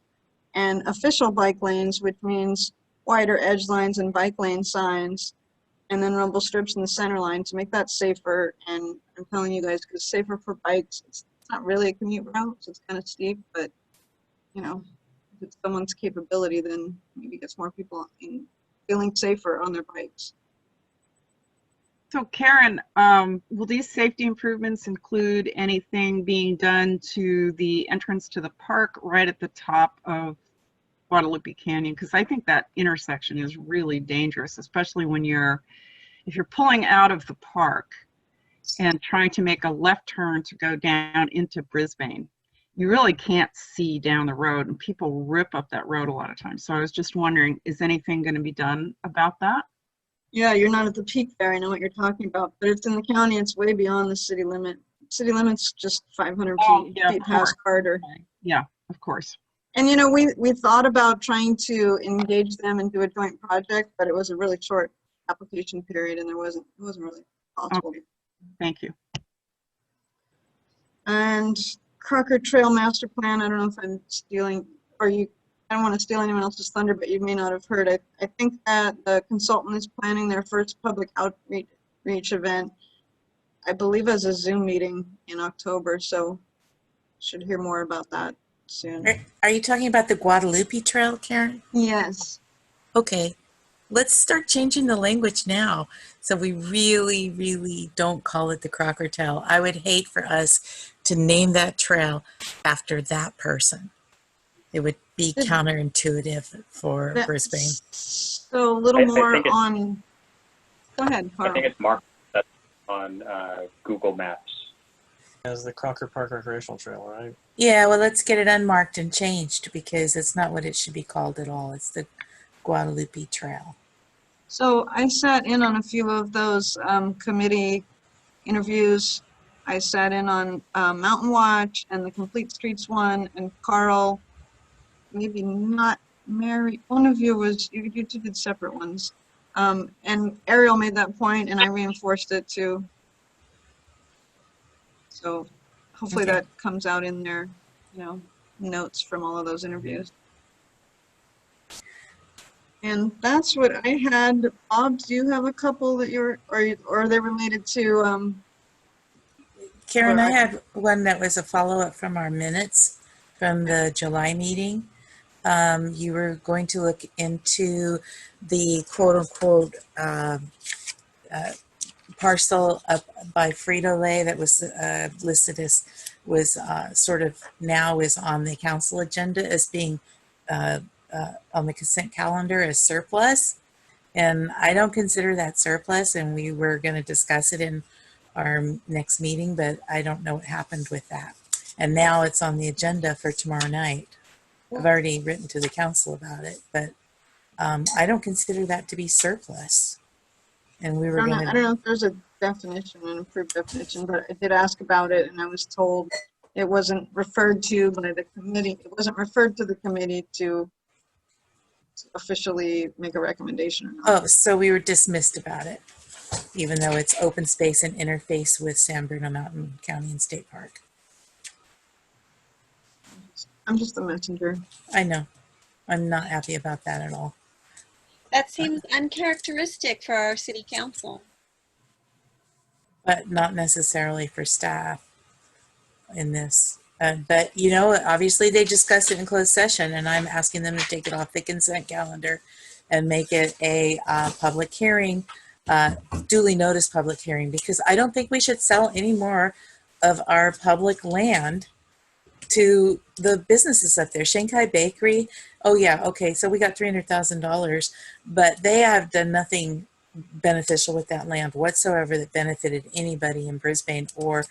and official bike lanes, which means wider edge lines and bike lane signs, and then rumble strips in the center line to make that safer. And I'm telling you guys, because safer for bikes, it's not really a commute route, so it's kind of steep, but if it's someone's capability, then maybe it gets more people feeling safer on their bikes. So Karen, will these safety improvements include anything being done to the entrance to the park right at the top of Guadalupe Canyon? Because I think that intersection is really dangerous, especially if you're pulling out of the park and trying to make a left turn to go down into Brisbane. You really can't see down the road, and people rip up that road a lot of times. So I was just wondering, is anything going to be done about that? Yeah, you're not at the peak there. I know what you're talking about, but it's in the county. It's way beyond the city limit. City limit's just 500 feet past Carter. Okay. Yeah, of course. And we thought about trying to engage them and do a joint project, but it was a really short application period, and it wasn't really possible. Okay. Thank you. And Crocker Trail Master Plan. I don't know if I'm stealing, I don't want to steal anyone else's thunder, but you may not have heard. I think that the consultant is planning their first public outreach event, I believe as a Zoom meeting in October, so should hear more about that soon. Are you talking about the Guadalupe Trail, Karen? Yes. Okay, let's start changing the language now, so we really, really don't call it the Crocker Trail. I would hate for us to name that trail after that person. It would be counterintuitive for Brisbane. So a little more on, go ahead, Carl. I think it's marked on Google Maps. As the Crocker Park Recreational Trail, right? Yeah, well, let's get it unmarked and changed, because it's not what it should be called at all. It's the Guadalupe Trail. So I sat in on a few of those committee interviews. I sat in on Mountain Watch and the Complete Streets one, and Carl, maybe not Mary, one of you you two did separate ones. And Ariel made that point, and I reinforced it too. So hopefully that comes out in their, notes from all of those interviews. And that's what I had. Bob, do you have a couple that or are they related to, Karen, or I had one that was a follow-up from our minutes from the July meeting. You were going to look into the quote-unquote parcel up by Frito-Lay that was listed as sort of now is on the council agenda as being on the consent calendar as surplus. And I don't consider that surplus, and we were going to discuss it in our next meeting, but I don't know what happened with that. And now it's on the agenda for tomorrow night. I've already written to the council about it, but I don't consider that to be surplus. And we were I going don't to. know if there's a definition, an improved definition, but I did ask about it and I was told it wasn't referred to by the committee. It wasn't referred to the committee to officially make a recommendation or not. Oh, so we were dismissed about it, even though it's open space and interface with San Bruno Mountain County and State Park. I'm just a messenger. I know. I'm not happy about that at all. That seems uncharacteristic for our city council. But not necessarily for staff in this. But, you know, obviously they discussed it in closed session, and I'm asking them to take it off the consent calendar and make it a public hearing, duly noticed public hearing, because I don't think we should sell any more of our public land to the businesses up there. Shanghai Bakery, oh yeah, okay, so we got $300,000, but they have done nothing beneficial with that land whatsoever that benefited anybody in Brisbane or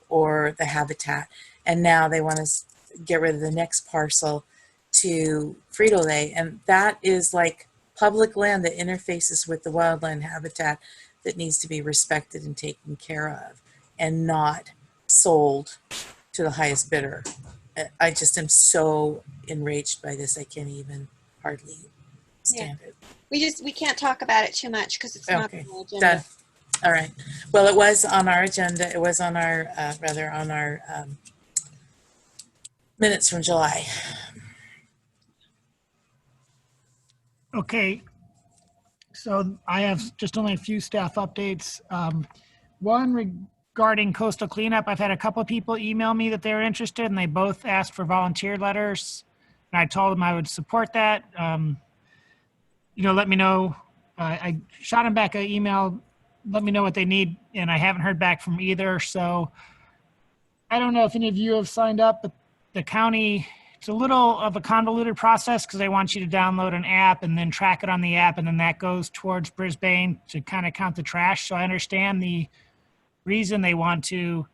the habitat. And now they want to get rid of the next parcel to Frito-Lay, and that is like public land that interfaces with the wildland habitat that needs to be respected and taken care of and not sold to the highest bidder. I just am so enraged by this. I can't even hardly stand it. We can't talk about it too much because it's not Okay, on the agenda. done. All right. Well, it was on our agenda. It was on our, minutes from July. Okay, so I have just only a few staff updates. One regarding coastal cleanup, I've had a couple of people email me that they were interested, and they both asked for volunteer letters. And I told them I would support that. Let me know. I shot them back an email, let me know what they need, and I haven't heard back from either. So I don't know if any of you have signed up, but the county, it's a little of a convoluted process because they want you to download an app and then track it on the app, and then that goes towards Brisbane to kind of count the trash. So I understand the reason they want to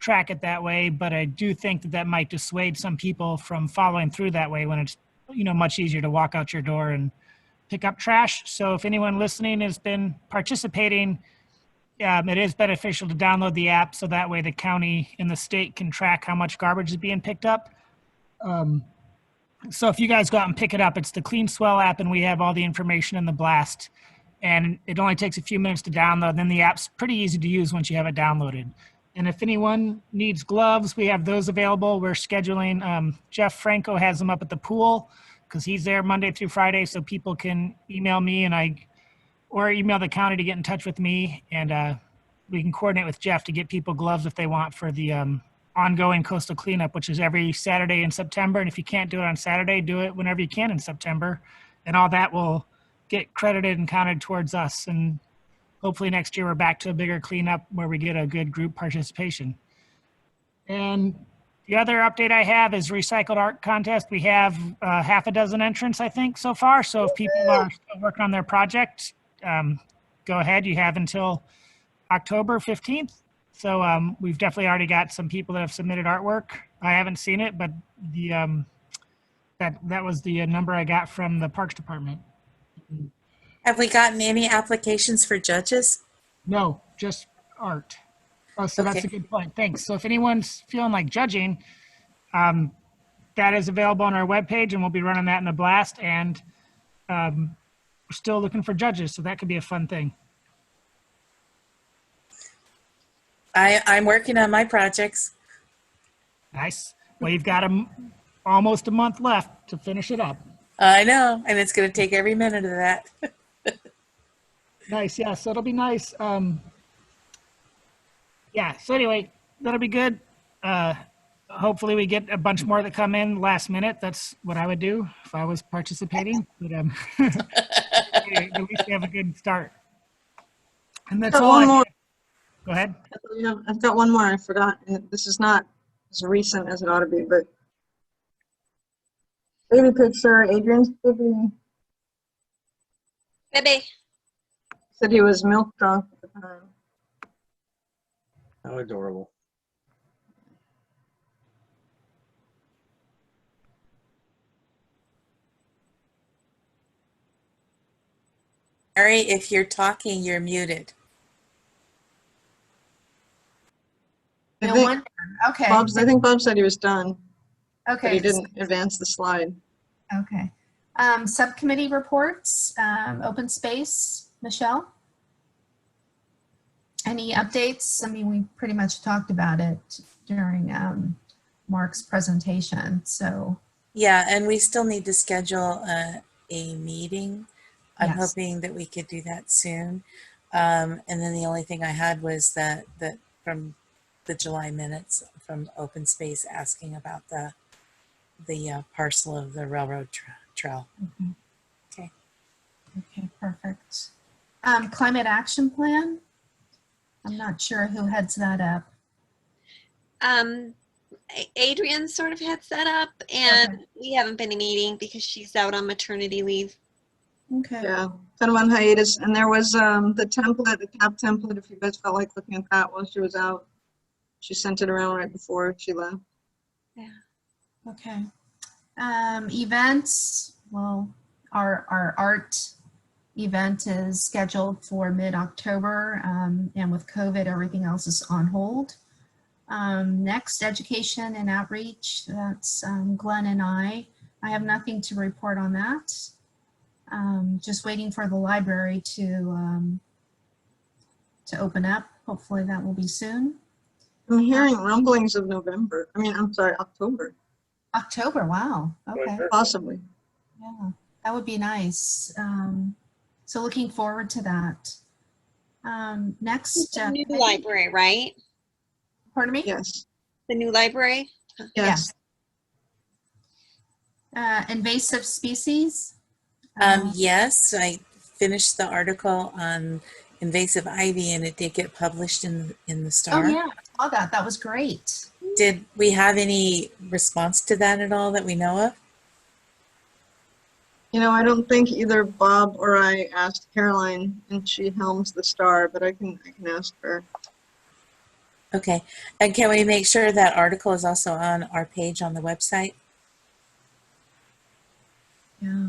track it that way, but I do think that might dissuade some people from following through that way when it's much easier to walk out your door and pick up trash. So if anyone listening has been participating, it is beneficial to download the app so that way the county and the state can track how much garbage is being picked up. So if you guys go out and pick it up, it's the Clean Swell app, and we have all the information in the blast. And it only takes a few minutes to download. Then the app's pretty easy to use once you have it downloaded. And if anyone needs gloves, we have those available. We're scheduling, Jeff Franco has them up at the pool because he's there Monday through Friday, so people can email me or email the county to get in touch with me, and we can coordinate with Jeff to get people gloves if they want for the ongoing coastal cleanup, which is every Saturday in September. And if you can't do it on Saturday, do it whenever you can in September, and all that will get credited and counted towards us. And hopefully next year we're back to a bigger cleanup where we get a good group participation. And the other update I have is recycled art contest. We have half a dozen entrants, I think, so far. So if people are still working on their project, go ahead. You have until October 15th. So we've definitely already got some people that have submitted artwork. I haven't seen it, but the that was the number I got from the Parks Department. Have we gotten any applications for judges? No, just art. Oh, so Okay. that's a good point. Thanks. So if anyone's feeling like judging, that is available on our webpage, and we'll be running that in a blast. And we're still looking for judges, so that could be a fun thing. I'm working on my projects. Nice. Well, you've got almost a month left to finish it up. I know, and it's going to take every minute of that. Nice, yeah. So it'll be nice. Yeah. So anyway, that'll be good. Hopefully we get a bunch more that come in last minute. That's what I would do if I was participating. But anyway, at least we have a good start. And that's Got all. one more. Go ahead. I've got one more. I forgot. And this is not as recent as it ought to be, but baby picture. Adrian's baby Baby. said he was milk drunk at the time. How adorable. Mary, if you're talking, you're muted. No think wonder. Okay. I think Bob said he was done, but Okay. he didn't advance the slide. Okay. Subcommittee reports, open space, Michelle? Any updates? I mean, we pretty much talked about it during Mark's presentation, so. Yeah, and we still need to schedule a meeting. I'm Yes. hoping that we could do that soon. And then the only thing I had was that from the July minutes from open space asking about the parcel of the railroad trail. Mhm. Okay. Okay, perfect. Climate action plan? I'm not sure who heads that up. Adrian sort of heads that up, and Okay. we haven't been meeting because she's out on maternity leave. Okay. Yeah, kind of on hiatus. And there was the template, the CAP template, if you guys felt like looking at that while she was out. She sent it around right before she left. Okay. Events, well, our art event is scheduled for mid-October, and with COVID, everything else is on hold. Next, education and outreach, that's Glenn and I. I have nothing to report on that. Just waiting for the library to open up. Hopefully that will be soon. I'm hearing rumblings of November. I mean, I'm sorry, October, October, wow, okay. possibly. Yeah, that would be nice. So looking forward to that. Next, The new library, right? pardon me? Yes, The new library? yes. Invasive species. Yes, I finished the article on invasive ivy and it did get published in the Oh Star. yeah, I saw that. That was great. Did we have any response to that at all that we know of? You know, I don't think either Bob or I asked Caroline, and she helms the Star, but I can ask her. Okay, and can we make sure that article is also on our page on the website? Yeah.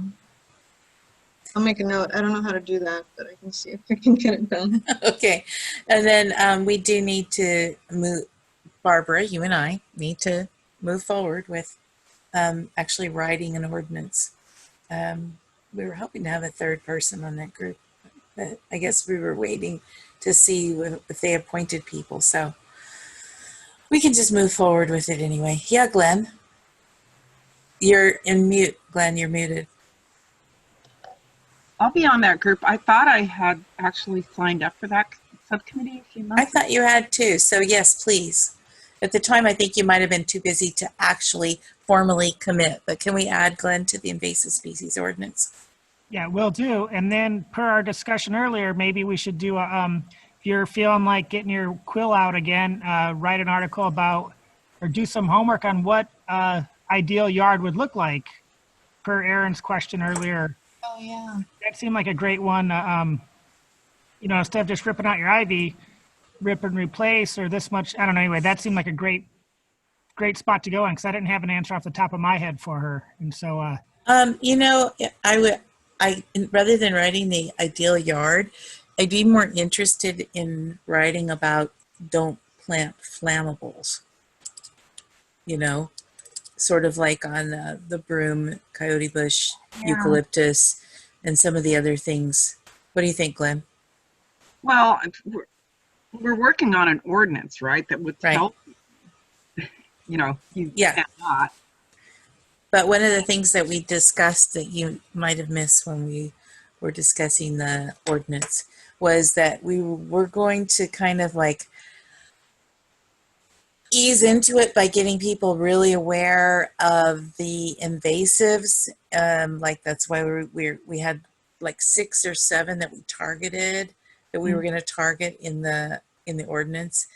I'll make a note. I don't know how to do that, but I can see if I can get it done. Okay, and then we do need to move, Barbara, you and I need to move forward with actually writing an ordinance. We were hoping to have a third person on that group, but I guess we were waiting to see if they appointed people, so we can just move forward with it anyway. Yeah, Glenn, you're in mute. Glenn, you're muted. I'll be on that group. I thought I had actually signed up for that subcommittee a few months I thought you had too, so yes, please. At the time, I think you might have been too busy to actually formally commit, but can we add Glenn to the invasive species ordinance? Yeah, will do. And then per our discussion earlier, maybe we should do a, if you're feeling like getting your quill out again, write an article about, or do some homework on what ideal yard would look like per Aaron's question earlier. Oh yeah. That seemed like a great one. You know, instead of just ripping out your ivy, rip and replace or this much, I don't know. Anyway, that seemed like a great spot to go in because I didn't have an answer off the top of my head for her. And so, You know, I rather than writing the ideal yard, I'd be more interested in writing about don't plant flammables. You know, sort of like on the broom, coyote bush, Yeah. eucalyptus, and some of the other things. What do you think, Glenn? Well, we're working on an ordinance, right? That would Right. help. You know, you Yeah. cannot. But one of the things that we discussed that you might have missed when we were discussing the ordinance was that we were going to kind of like ease into it by getting people really aware of the invasives. Like that's why we had like 6 or 7 that we targeted, that we were going to target in the ordinance.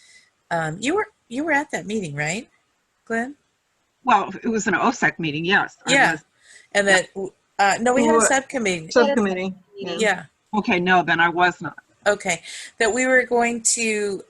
You were at that meeting, right, Glenn? Well, it was an OSEC meeting, yes. Yeah. And that, no, we had a subcommittee. Subcommittee. Yeah. Okay, no, then I was not. Okay. That we were going to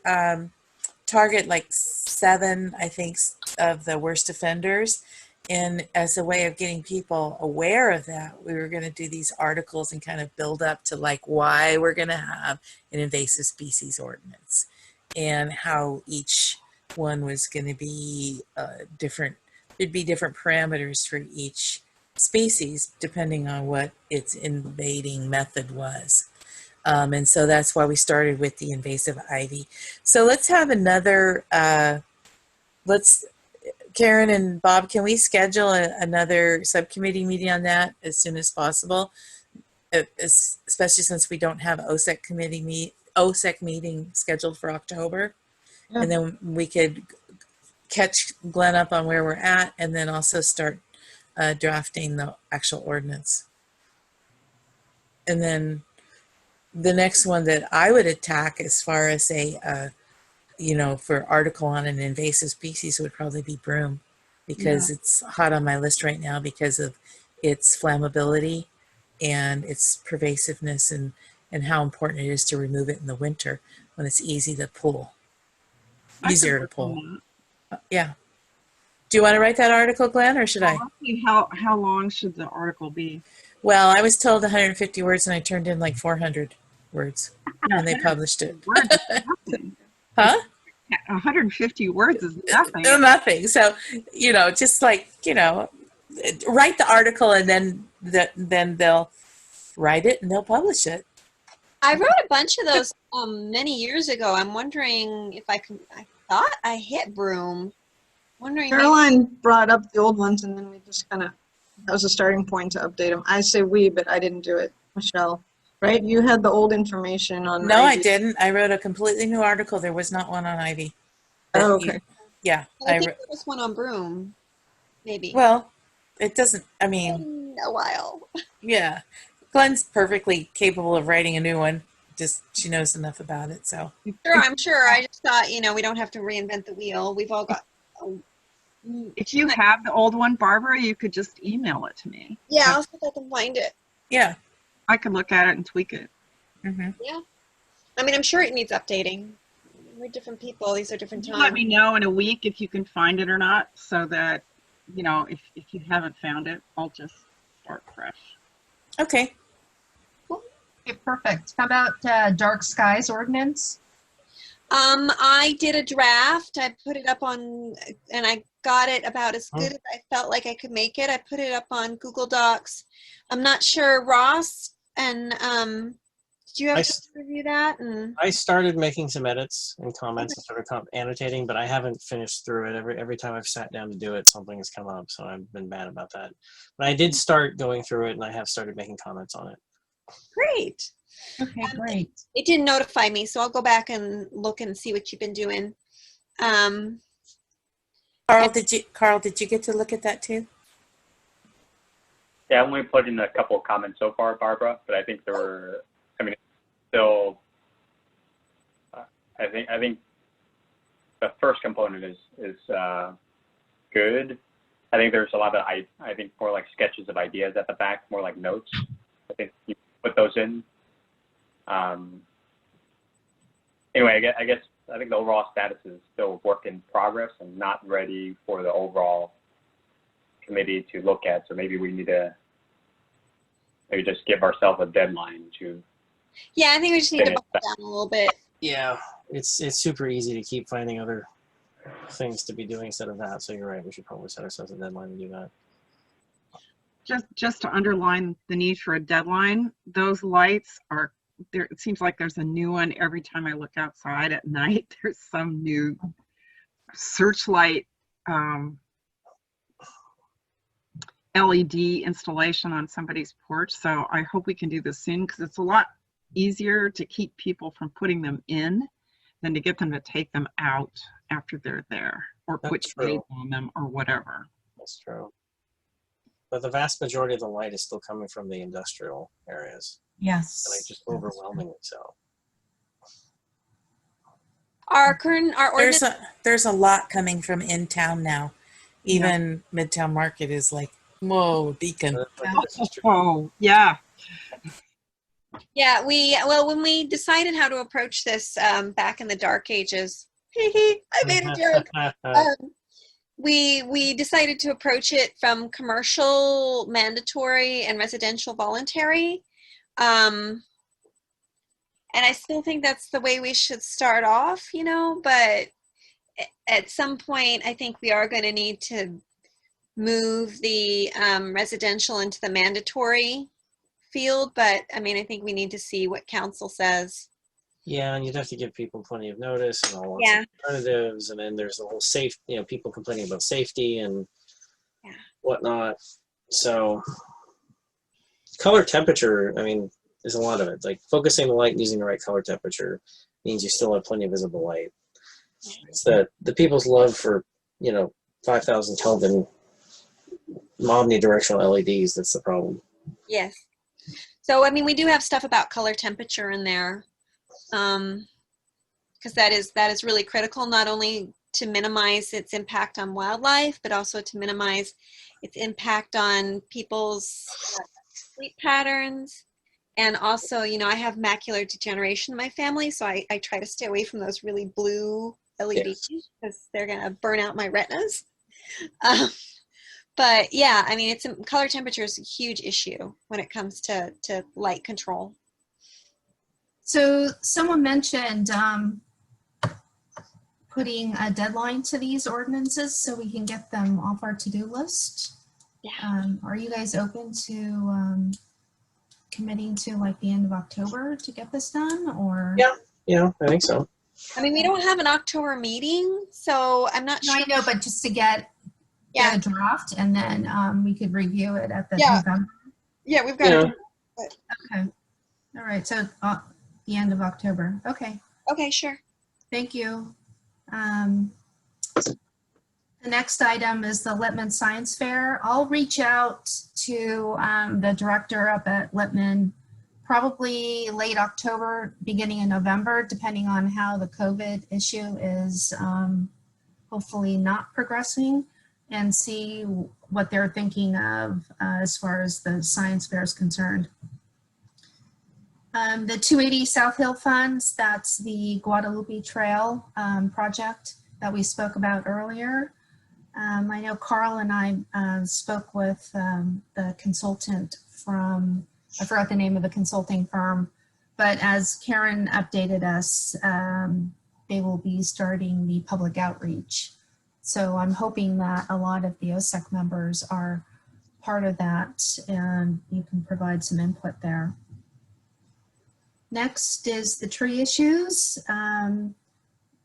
target like 7, I think, of the worst offenders. And as a way of getting people aware of that, we were going to do these articles and kind of build up to like why we're going to have an invasive species ordinance and how each one was going to be different. There'd be different parameters for each species depending on what its invading method was. And so that's why we started with the invasive ivy. So let's have another, Karen and Bob, can we schedule another subcommittee meeting on that as soon as possible? Especially since we don't have OSEC meeting scheduled for October. Yeah. And then we could catch Glenn up on where we're at and then also start drafting the actual ordinance. And then the next one that I would attack as far as for article on an invasive species would probably be broom, because it's hot on my list right now because of its flammability and its pervasiveness and how important it is to remove it in the winter when it's easy to pull, easier to pull. Yeah. Do you want to write that article, Glenn, or should I? How long should the article be? Well, I was told 150 words and I turned in like 400 words when they published it. Huh? 150 words is nothing. Nothing. So, just like, write the article and then they'll write it and they'll publish it. I wrote a bunch of those many years ago. I'm wondering if I thought I hit broom. Caroline brought up the old ones and then we just that was a starting point to update them. I say we, but I didn't do it. Michelle, right? You had the old information on No, Ivy. I didn't. I wrote a completely new article. There was not one on ivy. Oh, okay. Yeah. I think there was one on broom, maybe. Well, it doesn't, in a while. Yeah. Glenn's perfectly capable of writing a new one. Just, she knows enough about it, so. Sure, I'm sure. I just thought, we don't have to reinvent the wheel. We've all got... If you have the old one, Barbara, you could just email it to me. Yeah, I'll see if I can find it. Yeah. I can look at it and tweak it. Mm-hmm. Yeah. I'm sure it needs updating. We're different people. These are different times. Let me know in a week if you can find it or not, so that, if you haven't found it, I'll just start fresh. Okay. Cool. Okay, perfect. How about dark skies ordinance? I did a draft. I put it up on, and I got it about as good as I felt like I could make it. I put it up on Google Docs. I'm not sure, Ross, and did you have to review that? And I started making some edits and comments and sort of annotating, but I haven't finished through it. Every time I've sat down to do it, something has come up, so I've been bad about that. But I did start going through it, and I have started making comments on it. Great. Okay, great. It didn't notify me, so I'll go back and look and see what you've been doing. Carl, did you get to look at that too? Yeah, I only put in a couple of comments so far, Barbara, but I think there were, still, I think the first component is good. I think there's a lot of, I think more like sketches of ideas at the back, more like notes. I think you put those in. Anyway, I think the overall status is still a work in progress and not ready for the overall committee to look at. So maybe we need to just give ourselves a deadline to. Yeah, I think we just need to bump it down a little bit. Yeah, it's super easy to keep finding other things to be doing instead of that. So you're right. We should probably set ourselves a deadline to do that. Just to underline the need for a deadline, those lights are there. It seems like there's a new one every time I look outside at night. There's some new LED installation on somebody's porch. So I hope we can do this soon because it's a lot easier to keep people from putting them in than to get them to take them out after they're there or put That's shade true. on them or whatever. That's true. But the vast majority of the light is still coming from the industrial areas, Yes. and like just overwhelmingly so. Our ordinance, There's a lot coming from in town now. Even Midtown Market is like, whoa, beacon. This is true. Oh, yeah. yeah, when we decided how to approach this back in the dark ages, I made a joke. We decided to approach it from commercial mandatory and residential voluntary. And I still think that's the way we should start off, you know, but at some point, I think we are going to need to move the residential into the mandatory field. But I mean, I think we need to see what council says. Yeah, and you'd have to give people plenty of notice and all lots Yeah. of alternatives, and then there's the whole people complaining about safety and whatnot. So color temperature, I mean, there's a lot of it. Like focusing the light and using the right color temperature means you still have plenty of visible light. It's the people's love for, 5,000 Kelvin omnidirectional LEDs that's the problem. Yes. So, I mean, we do have stuff about color temperature in there. Because that is really critical, not only to minimize its impact on wildlife, but also to minimize its impact on people's sleep patterns. And also, I have macular degeneration in my family, so I try to stay away from those really blue LEDs because they're going to burn out my retinas. But yeah, I mean, color temperature is a huge issue when it comes to light control. So someone mentioned putting a deadline to these ordinances so we can get them off our to-do list. Yeah. Are you guys open to committing to like the end of October to get this done, or? Yeah, I think so. I mean, we don't have an October meeting, so I'm not No, sure. I know, but just to get a draft, and then we could review it at the November. Yeah, we've got it. Okay. All right. So the end of October. Okay. Okay, sure. Thank you. The next item is the Littman Science Fair. I'll reach out to the director up at Littman probably late October, beginning of November, depending on how the COVID issue is hopefully not progressing, and see what they're thinking of as far as the science fair is concerned. The 280 South Hill funds, that's the Guadalupe Trail project that we spoke about earlier. I know Carl and I spoke with the consultant from, I forgot the name of the consulting firm, but as Karen updated us, they will be starting the public outreach. So I'm hoping that a lot of the OSEC members are part of that and you can provide some input there. Next is the tree issues.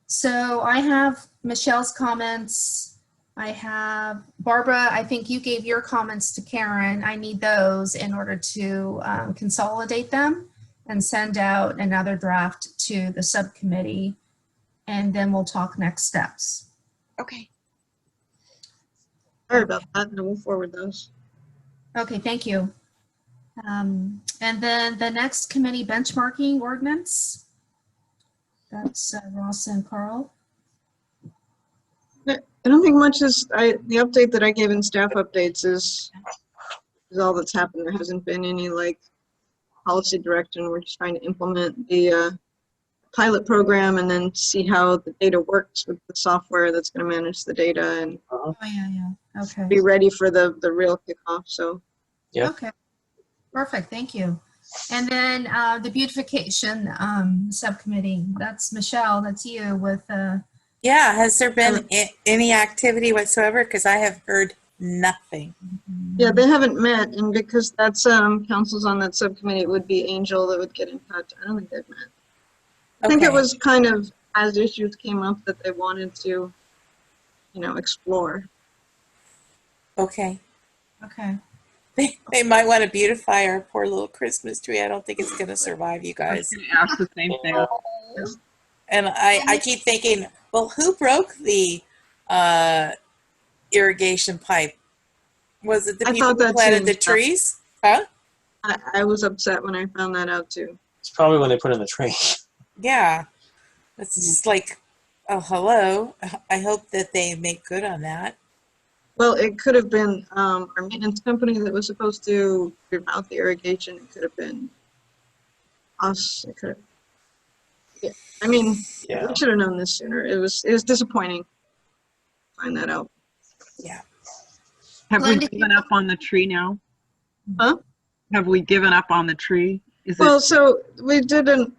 So I have Michelle's comments. I have Barbara, I think you gave your comments to Karen. I need those in order to consolidate them and send out another draft to the subcommittee, and then we'll talk next steps. Okay. Sorry about that, and we'll forward those. Okay, thank you. And then the next committee benchmarking ordinance. That's Ross and Carl. I don't think much is, the update that I gave in staff updates is all that's happened. There hasn't been any like policy direction. We're just trying to implement the pilot program and then see how the data works with the software that's going to manage the data and Oh, yeah, okay. be ready for the real kickoff. So Yeah. Okay, perfect, thank you. And then the beautification subcommittee, that's Michelle, that's you with Yeah, has there been any activity whatsoever? Because I have heard nothing. yeah, they haven't met, and because that's council's on that subcommittee, it would be Angel that would get in touch. I don't think they've met. I think it was kind of as issues came up that they wanted to, explore. Okay. Okay. They might want to beautify our poor little Christmas tree. I don't think it's going to survive, you I was guys. going to ask the same thing. And I keep thinking, well, who broke the irrigation pipe? Was it the I people thought who that planted too, the yeah. trees? Huh? I was upset when I found that out too. It's probably when they put in the tree. Yeah. It's just like, oh, hello. I hope that they make good on that. Well, it could have been our maintenance company that was supposed to reroute the irrigation. It could have been us. It could have. Yeah. I mean, Yeah. we should have known this sooner. It was disappointing. Find that out. Yeah. Have Glenn, we did you- given up on the tree now? Huh? Have we given up on the tree? Is Well, it? so we did an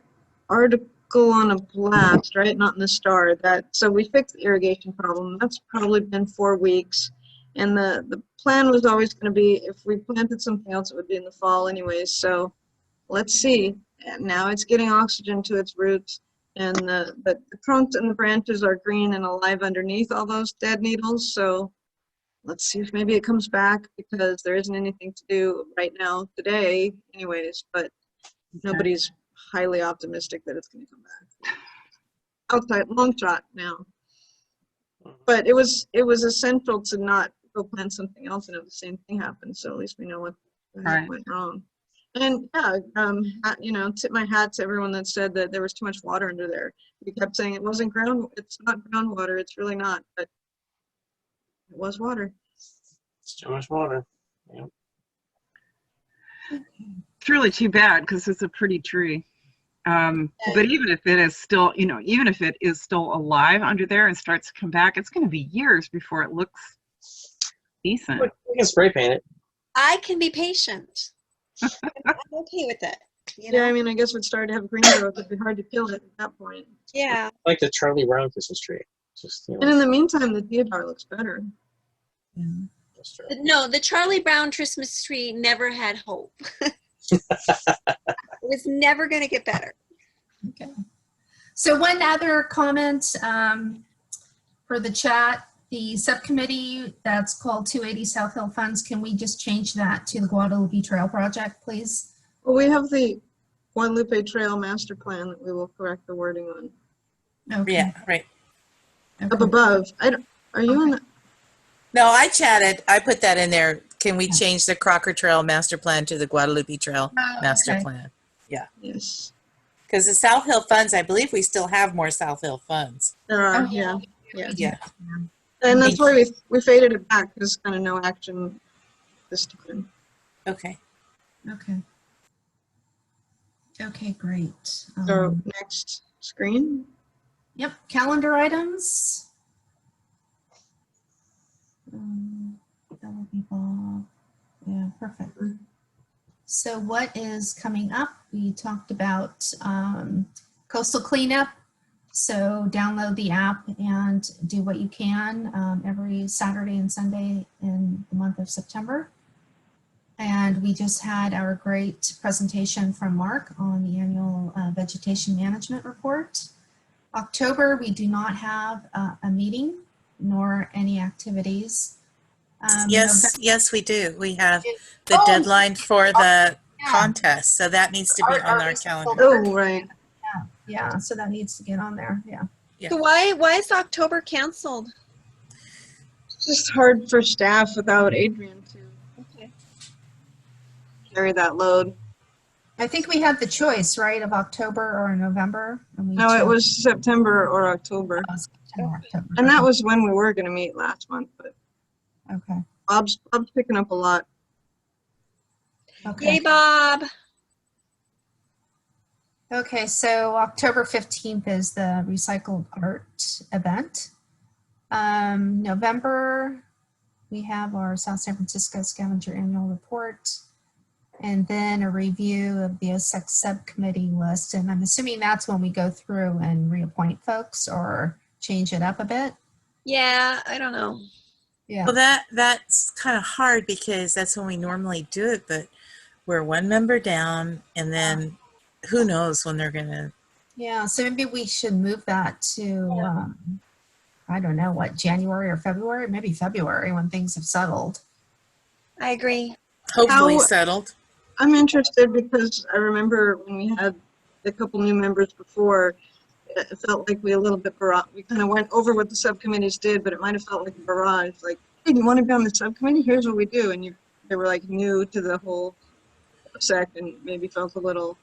article on a blast, right? Not in the Star. So we fixed the irrigation problem. That's probably been 4 weeks. And the plan was always going to be if we planted something else, it would be in the fall anyways. So let's see. And now it's getting oxygen to its roots, and the trunks and the branches are green and alive underneath all those dead needles. So let's see if maybe it comes back, because there isn't anything to do right now today anyways, but nobody's highly optimistic that it's going to come back. Outside, long shot now. But it was essential to not go plant something else and have the same thing happen. So at least we know what the heck Right. went wrong. And yeah, tip my hat to everyone that said that there was too much water under there. We kept saying it's not groundwater, it's really not, but it was water. It's too much water. Yeah. It's really too bad because it's a pretty tree. But even if it is still, even if it is still alive under there and starts to come back, it's going to be years before it looks decent. We can spray paint it. I can be patient. I'm okay with it. You know? Yeah, I mean, I guess if it started to have green growth, it'd be hard to kill it at that point. Yeah. Like the Charlie Brown Christmas tree. Just, And in the meantime, the deodar looks better. just try. No, the Charlie Brown Christmas tree never had hope. It was never going to get better. Okay. So one other comment for the chat, the subcommittee that's called 280 South Hill Funds, can we just change that to the Guadalupe Trail Project, please? Well, we have the Guadalupe Trail Master Plan that we will correct the wording on. Okay. Yeah, right. Up Okay. above. Are you on? No, I chatted. I put that in there. Can we change the Crocker Trail Master Plan to the Guadalupe Trail Oh, Master okay. Plan? Yes. Because the South Hill funds, I believe we still have more South Hill funds. There are, Oh, yeah. yeah. Yeah. And that's why we faded it back, because kind of no action this time. Okay. Okay. Okay, great. So next screen. Yep, calendar items. That would be Bob. Yeah, perfect. So what is coming up? We talked about coastal cleanup. So download the app and do what you can every Saturday and Sunday in the month of September. And we just had our great presentation from Mark on the annual vegetation management report. October, we do not have a meeting nor any activities. Yes, we do. We have the Oh, deadline for the yeah. contest, so that needs to be Our on our recycled calendar. Oh, right. Yeah, so that needs to get on there. Yeah. Yeah. So why is October canceled? It's just hard for staff without Adrian to Okay. carry that load. I think we had the choice, right, of October or November. And we No, it chose- was September or October. Oh, September, October. And that was when we were going to meet last month, but Okay. Bob's picking up a lot. Okay. Yay, Bob. Okay, so October 15th is the recycled art event. November, we have our South San Francisco Scavenger Annual Report, and then a review of the OSEC subcommittee list. And I'm assuming that's when we go through and reappoint folks or change it up a bit. Yeah, I don't know. Yeah. Well, that's kind of hard because that's when we normally do it, but we're one member down, and then who knows when they're gonna. Yeah, so maybe we should move that to, I don't know, what, January or February? Maybe February when things have settled. I agree. Hopefully How- settled. I'm interested because I remember when we had a couple new members before, it felt like we a little bit we kind of went over what the subcommittees did, but it might have felt like a barrage. Like, hey, do you want to be on the subcommittee? Here's what we do. And they were like new to the whole sect and maybe felt a little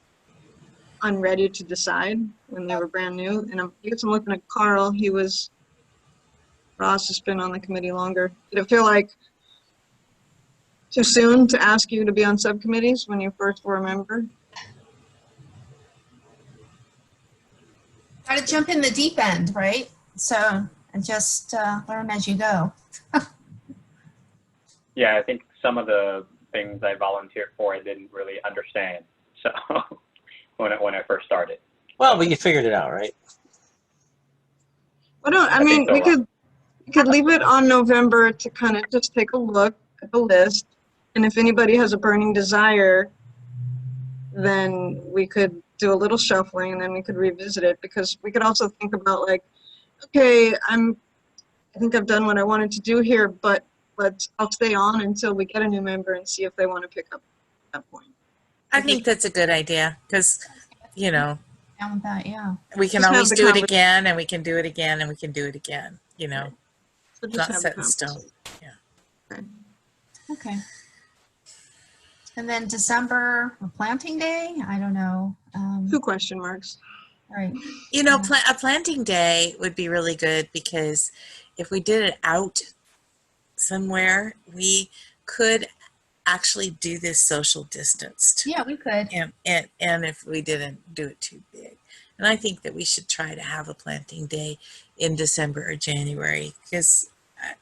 unready to decide when they were brand new. And I guess I'm looking at Carl. Ross has been on the committee longer. Did it feel like too soon to ask you to be on subcommittees when you first were a member? Got to jump in the deep end, right? So, and just learn as you go. Yeah, I think some of the things I volunteered for, I didn't really understand. So when I first started. Well, but you figured it out, right? Well, no, I mean, think so, we could leave it on November to kind of just take a look at the list. And if anybody has a burning desire, then we could do a little shuffling and then we could revisit it, because we could also think about like, okay, I think I've done what I wanted to do here, but I'll stay on until we get a new member and see if they want to pick up at that point. I think that's a good idea because, you know, Down with that, yeah. we can Just have always the do it conversation. again and we can do it again and we can do it again, you know. So It's just not have set the in stone. conversation. Okay. And then December, planting day, I don't know. 2 question marks. Right. You know, a planting day would be really good because if we did it out somewhere, we could actually do this social distanced. Yeah, we could. And if we didn't do it too big. And I think that we should try to have a planting day in December or January because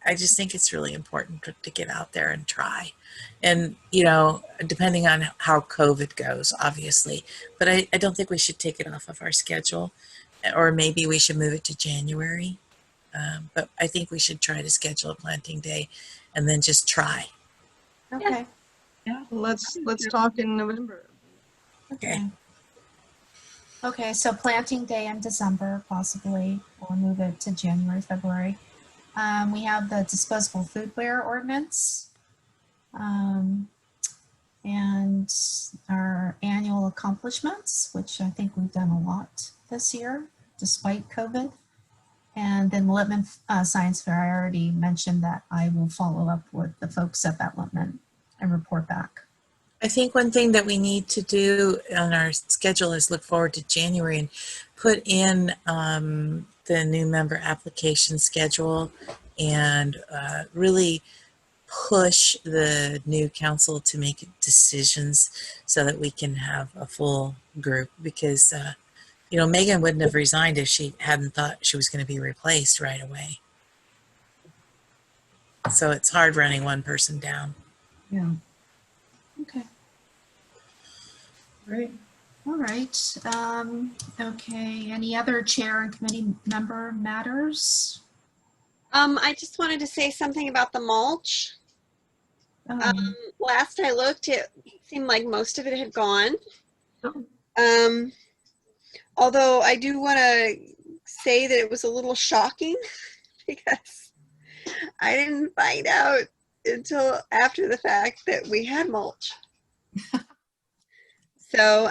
I just think it's really important to get out there and try. And, you know, depending on how COVID goes, obviously. But I don't think we should take it off of our schedule. Or maybe we should move it to January. But I think we should try to schedule a planting day and then just try. Okay. Let's talk in November. Okay. Okay, so planting day in December, possibly, or move it to January, February. We have the disposable foodware ordinance. And our annual accomplishments, which I think we've done a lot this year, despite COVID. And then Lippman Science Fair, I already mentioned that I will follow up with the folks at that Lippman and report back. I think one thing that we need to do on our schedule is look forward to January and put in the new member application schedule and really push the new council to make decisions so that we can have a full group because, you know, Megan wouldn't have resigned if she hadn't thought she was going to be replaced right away. So it's hard running one person down. Yeah. Okay. Great. All right. Okay. Any other chair and committee member matters? I just wanted to say something about the mulch. Last I looked, it seemed like most of it had gone. Although I do want to say that it was a little shocking because I didn't find out until after the fact that we had mulch. So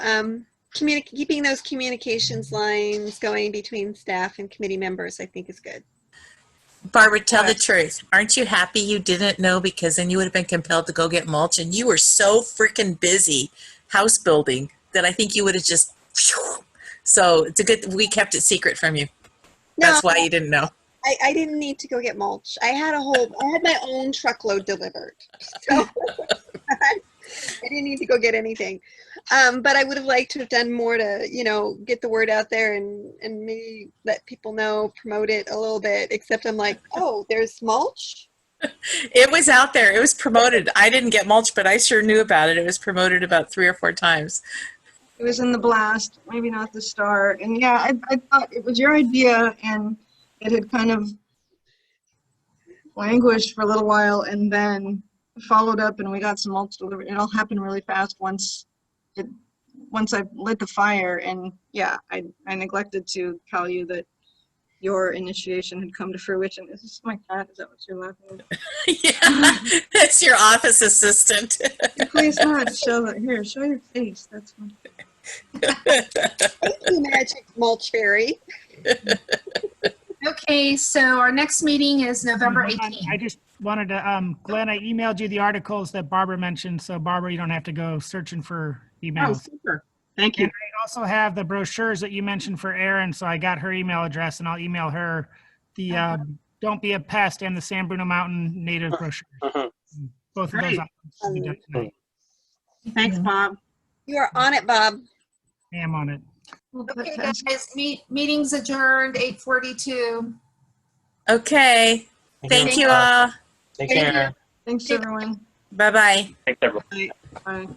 keeping those communications lines going between staff and committee members, I think is good. Barbara, tell the truth. Aren't you happy you didn't know because then you would have been compelled to go get mulch and you were so freaking busy house building that I think you would have just, so it's a good, we kept it secret from you. That's why you didn't know. I didn't need to go get mulch. I had my own truckload delivered. So I didn't need to go get anything. But I would have liked to have done more to, you know, get the word out there and maybe let people know, promote it a little bit, except I'm like, oh, there's mulch? It was out there. It was promoted. I didn't get mulch, but I sure knew about it. It was promoted about 3 or 4 times. It was in the blast, maybe not the start. And yeah, I thought it was your idea and it had kind of languished for a little while and then followed up and we got some mulch delivered. It all happened really fast once I lit the fire. And yeah, I neglected to tell you that your initiation had come to fruition. Is this my cat? Is that what you're laughing at? Yeah, that's your office assistant. Please not show it. Here, show your face. That's fine. Thank you, Magic Mulch Fairy. Okay, so our next meeting is November Hold on, 18th. I just wanted to, Glenn, I emailed you the articles that Barbara mentioned. So Barbara, you don't have to go searching for Oh, emails. super. Thank you. And I also have the brochures that you mentioned for Erin. So I got her email address and I'll email her the Don't Be a Pest and the San Bruno Mountain native brochures. Both of those Great. will be done tonight. Thanks, Bob. You are on it, Bob. I am on it. We'll put Okay, fast- guys, meeting's adjourned, 8:42. Okay. Thank you all. Take Thank care. Thanks, everyone. Bye-bye. Thanks, everyone. Bye.